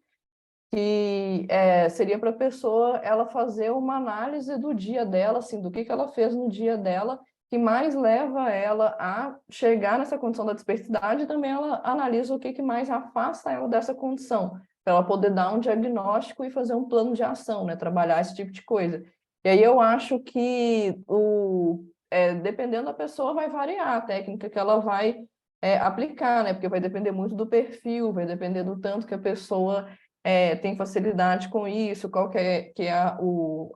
que seria para a pessoa ela fazer uma análise do dia dela, assim, do que ela fez no dia dela, que mais leva ela a chegar nessa condição da dispersidade, e também ela analisa o que mais afasta ela dessa condição, para ela poder dar um diagnóstico e fazer um plano de ação, né? Trabalhar esse tipo de coisa. E aí eu acho que, dependendo da pessoa, vai variar a técnica que ela vai aplicar, né? Porque vai depender muito do perfil, vai depender do tanto que a pessoa tem facilidade com isso, qual que é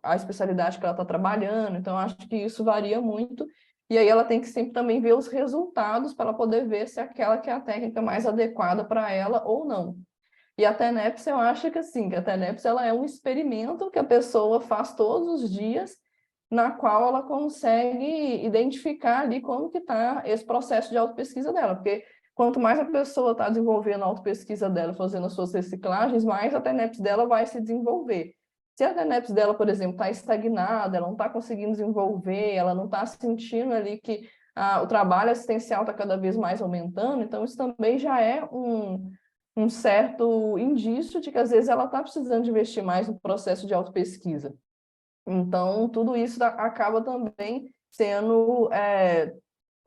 a especialidade que ela está trabalhando. Então, acho que isso varia muito. E aí ela tem que sempre também ver os resultados para ela poder ver se aquela que é a técnica mais adequada para ela ou não. E a TENEPS, eu acho que assim, que a TENEPS ela é um experimento que a pessoa faz todos os dias, na qual ela consegue identificar ali como que está esse processo de autopesquisa dela, porque quanto mais a pessoa está desenvolvendo a autopesquisa dela, fazendo as suas reciclagens, mais a TENEPS dela vai se desenvolver. Se a TENEPS dela, por exemplo, está estagnada, ela não está conseguindo desenvolver, ela não está sentindo ali que o trabalho assistencial está cada vez mais aumentando, então isso também já é um certo indício de que às vezes ela está precisando de investir mais no processo de autopesquisa. Então, tudo isso acaba também sendo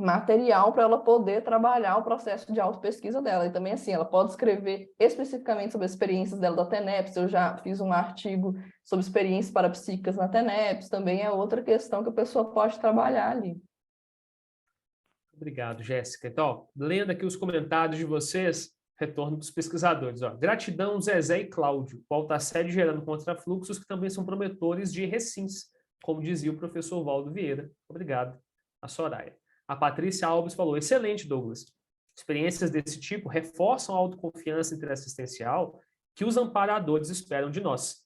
material para ela poder trabalhar o processo de autopesquisa dela. E também, assim, ela pode escrever especificamente sobre as experiências dela da TENEPS. Eu já fiz um artigo sobre experiências parapsíquicas na TENEPS, também é outra questão que a pessoa pode trabalhar ali. Obrigado, Jéssica. Então, lendo aqui os comentários de vocês, retorno dos pesquisadores. Ó, gratidão, Zezé e Cláudio. Volta a série gerando contrafluxos que também são prometores de recins, como dizia o professor Valdo Vieira. Obrigado. A Soraya. A Patrícia Alves falou, excelente, Douglas. Experiências desse tipo reforçam a autoconfiança interassistencial que os amparadores esperam de nós.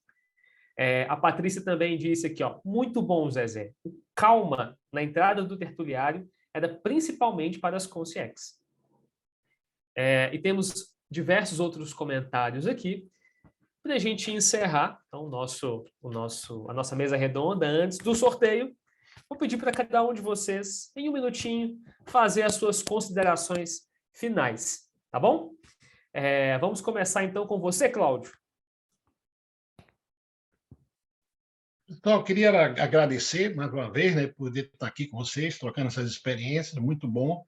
A Patrícia também disse aqui, ó, muito bom, Zezé. O calma na entrada do tertuliário era principalmente para as consciex. E temos diversos outros comentários aqui. Para a gente encerrar então, a nossa mesa redonda, antes do sorteio, vou pedir para cada um de vocês, em um minutinho, fazer as suas considerações finais, tá bom? Vamos começar então com você, Cláudio. Então, eu queria agradecer mais uma vez, né, por poder estar aqui com vocês, trocando essas experiências, muito bom.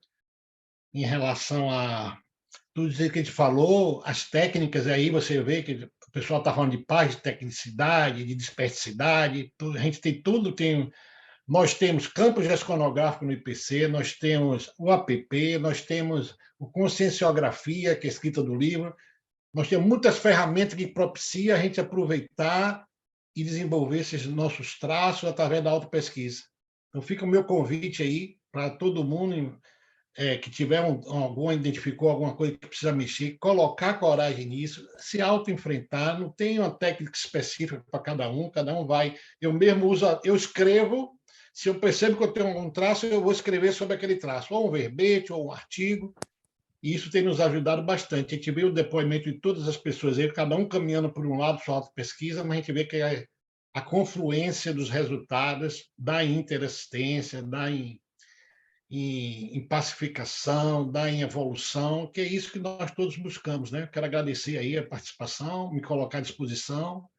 Em relação a tudo isso que a gente falou, as técnicas aí, você vê que o pessoal está falando de paz, de tecnicidade, de dispersidade, a gente tem tudo, nós temos campo gesconográfico no IPC, nós temos o APP, nós temos o conscienciografia, que é escrita do livro, nós temos muitas ferramentas que propiciam a gente aproveitar e desenvolver esses nossos traços através da autopesquisa. Então, fica o meu convite aí para todo mundo que tiver identificou alguma coisa que precisa mexer, colocar coragem nisso, se auto-enfrentar, não tem uma técnica específica para cada um vai. Eu mesmo uso, eu escrevo, se eu percebo que eu tenho um traço, eu vou escrever sobre aquele traço, ou um verbete, ou um artigo, e isso tem nos ajudado bastante. A gente vê o depoimento de todas as pessoas aí, cada um caminhando por um lado, sua auto-pesquisa, mas a gente vê que a confluência dos resultados dá em interassistência, dá em pacificação, dá em evolução, que é isso que nós todos buscamos, né? Quero agradecer aí a participação, me colocar à disposição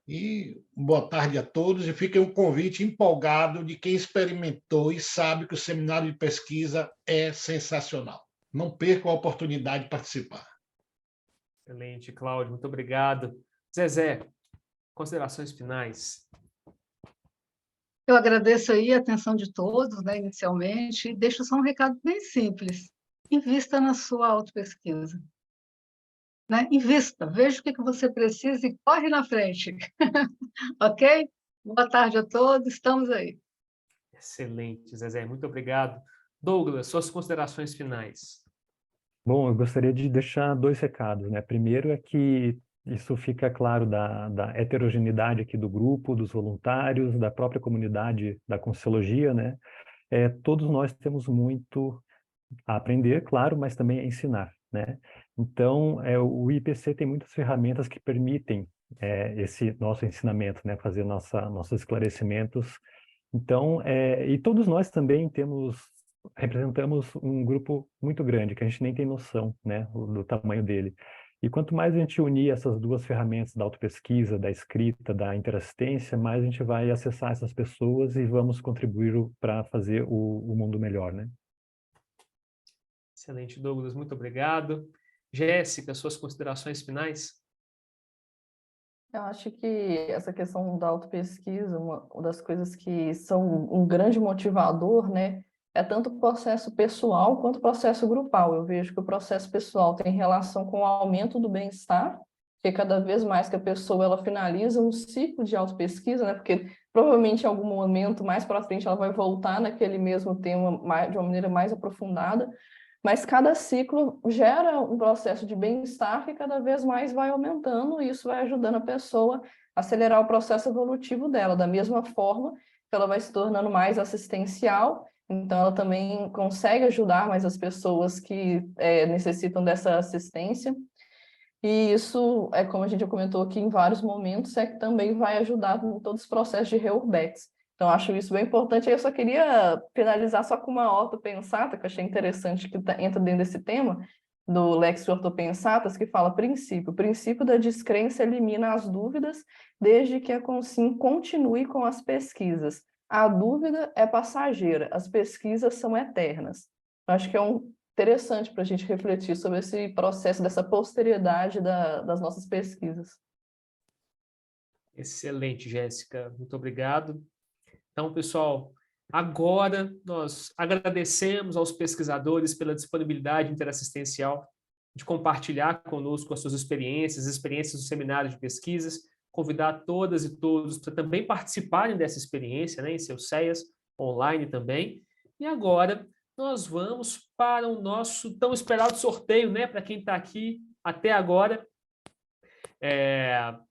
e boa tarde a todos e fica um convite empolgado de quem experimentou e sabe que o seminário de pesquisa é sensacional. Não perca a oportunidade de participar. Excelente, Cláudio, muito obrigado. Zezé, considerações finais. Eu agradeço aí a atenção de todos, né, inicialmente, e deixo só um recado bem simples. Invista na sua autopesquisa. Né? Invista, veja o que você precisa e corre na frente. Ok? Boa tarde a todos, estamos aí. Excelente, Zezé, muito obrigado. Douglas, suas considerações finais. Bom, eu gostaria de deixar 2 recados, né? Primeiro é que isso fica claro da heterogeneidade aqui do grupo, dos voluntários, da própria comunidade da Conscienciologia, né? Todos nós temos muito a aprender, claro, mas também a ensinar, né? Então, o IPC tem muitas ferramentas que permitem esse nosso ensinamento, né? Fazer nossos esclarecimentos. Então, e todos nós também representamos um grupo muito grande, que a gente nem tem noção, né, do tamanho dele. E quanto mais a gente unir essas 2 ferramentas da autopesquisa, da escrita, da interassistência, mais a gente vai acessar essas pessoas e vamos contribuir para fazer o mundo melhor, né? Excelente, Douglas, muito obrigado. Jéssica, suas considerações finais? Eu acho que essa questão da autopesquisa, uma das coisas que são um grande motivador, né, é tanto o processo pessoal quanto o processo grupal. Eu vejo que o processo pessoal tem relação com o aumento do bem-estar, porque cada vez mais que a pessoa ela finaliza um ciclo de autopesquisa, né, porque provavelmente em algum momento mais para frente ela vai voltar naquele mesmo tema de uma maneira mais aprofundada, mas cada ciclo gera um processo de bem-estar que cada vez mais vai aumentando e isso vai ajudando a pessoa a acelerar o processo evolutivo dela, da mesma forma que ela vai se tornando mais assistencial, então ela também consegue ajudar mais as pessoas que necessitam dessa assistência. E isso, como a gente já comentou aqui em vários momentos, que também vai ajudar em todos os processos de reurbex. Então, acho isso bem importante. Eu só queria finalizar só com uma ortopensatas, que eu achei interessante, que entra dentro desse tema, do Lex Ortopensatas, que fala princípio. O princípio da descrença elimina as dúvidas, desde que a Consim continue com as pesquisas. A dúvida é passageira, as pesquisas são eternas. Acho que é interessante para a gente refletir sobre esse processo dessa posterioridade das nossas pesquisas. Excelente, Jéssica, muito obrigado. Então, pessoal, agora nós agradecemos aos pesquisadores pela disponibilidade interassistencial de compartilhar conosco as suas experiências do seminário de pesquisas, convidar todas e todos para também participarem dessa experiência, né, em seus CEAs, online também. E agora nós vamos para o nosso tão esperado sorteio, né, para quem está aqui até agora.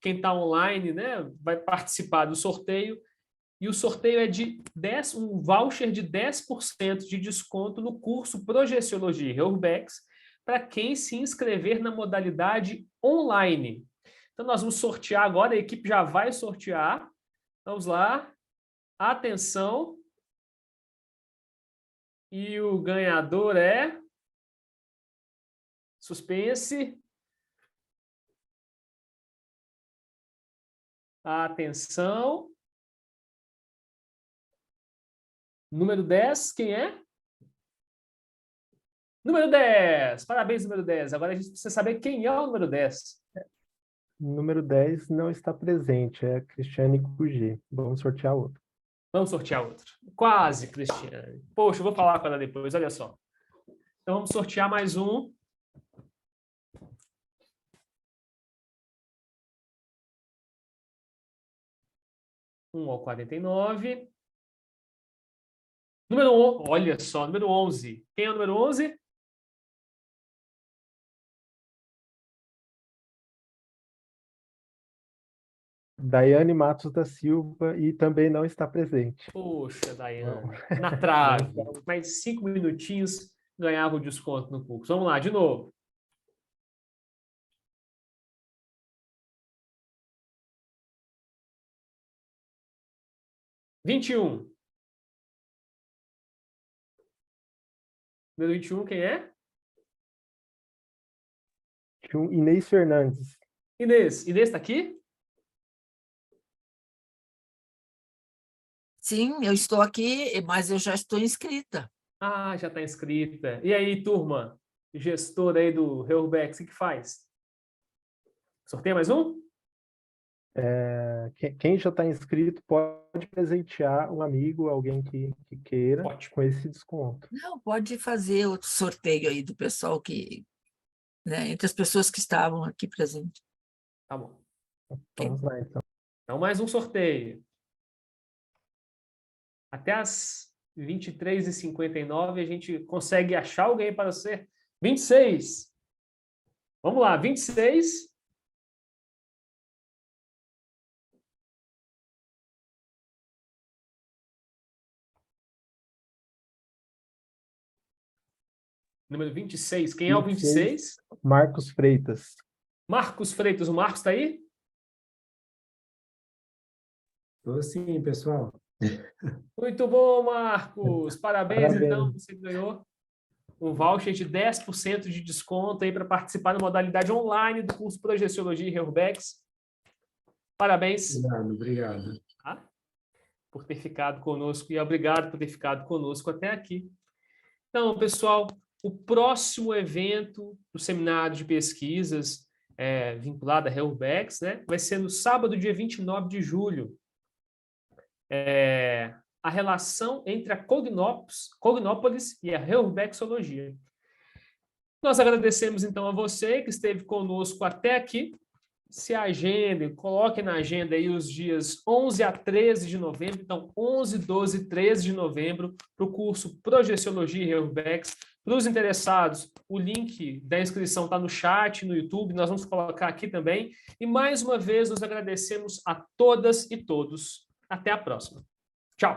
Quem está online, né, vai participar do sorteio. E o sorteio é de um voucher de 10% de desconto no curso Projeciologia e Reurbex para quem se inscrever na modalidade online. Então, nós vamos sortear agora, a equipe já vai sortear. Vamos lá. Atenção. E o ganhador é... Suspense. Atenção. Número 10, quem é? Número 10. Parabéns, número 10. Agora a gente precisa saber quem é o número 10. Número 10 não está presente, é Cristiane Cugi. Vamos sortear outro. Vamos sortear outro. Quase, Cristiane. Poxa, eu vou falar com ela depois, olha só. Então vamos sortear mais um. Um ao 49. Olha só, número 11. Quem é o número 11? Daiane Matos da Silva e também não está presente. Poxa, Daiane. Não. Na trave. Mais 5 minutinhos, ganhava o desconto no curso. Vamos lá, de novo. (21). Número 21, quem é? Inês Fernandes. Inês. Inês está aqui? Sim, eu estou aqui, mas eu já estou inscrita. Ah, já está inscrita. E aí, turma? Gestor aí do Reurbex, o que faz? Sorteia mais um? Quem já está inscrito pode presentear um amigo, alguém que queira, Ótimo. com esse desconto. Não, pode fazer outro sorteio aí do pessoal que, né, entre as pessoas que estavam aqui presentes. Tá bom. Vamos lá, então. Então, mais um sorteio. Até as 23h59 a gente consegue achar alguém para ser 26. Vamos lá, 26. Número 26. Quem é o 26? Marcos Freitas. Marcos Freitas. O Marcos está aí? Estou sim, pessoal. Muito bom, Marcos. Parabéns, Parabéns. então. Você ganhou um voucher de 10% de desconto aí para participar da modalidade online do curso Projeciologia e Reurbex. Parabéns. Obrigado. Tá? Por ter ficado conosco e obrigado por ter ficado conosco até aqui. Então, pessoal, o próximo evento do seminário de pesquisas vinculado à Reurbex, né, vai ser no sábado, dia 29 de julho. A relação entre a Cognópolis e a Reurbexologia. Nós agradecemos, então, a você que esteve conosco até aqui. Se agendem, coloquem na agenda aí os dias 11 a 13 de novembro, então 11, 12 e 13 de novembro, para o curso Projeciologia e Reurbex. Para os interessados, o link da inscrição está no chat, no YouTube, nós vamos colocar aqui também. E mais uma vez, nos agradecemos a todas e todos. Até a próxima. Tchau!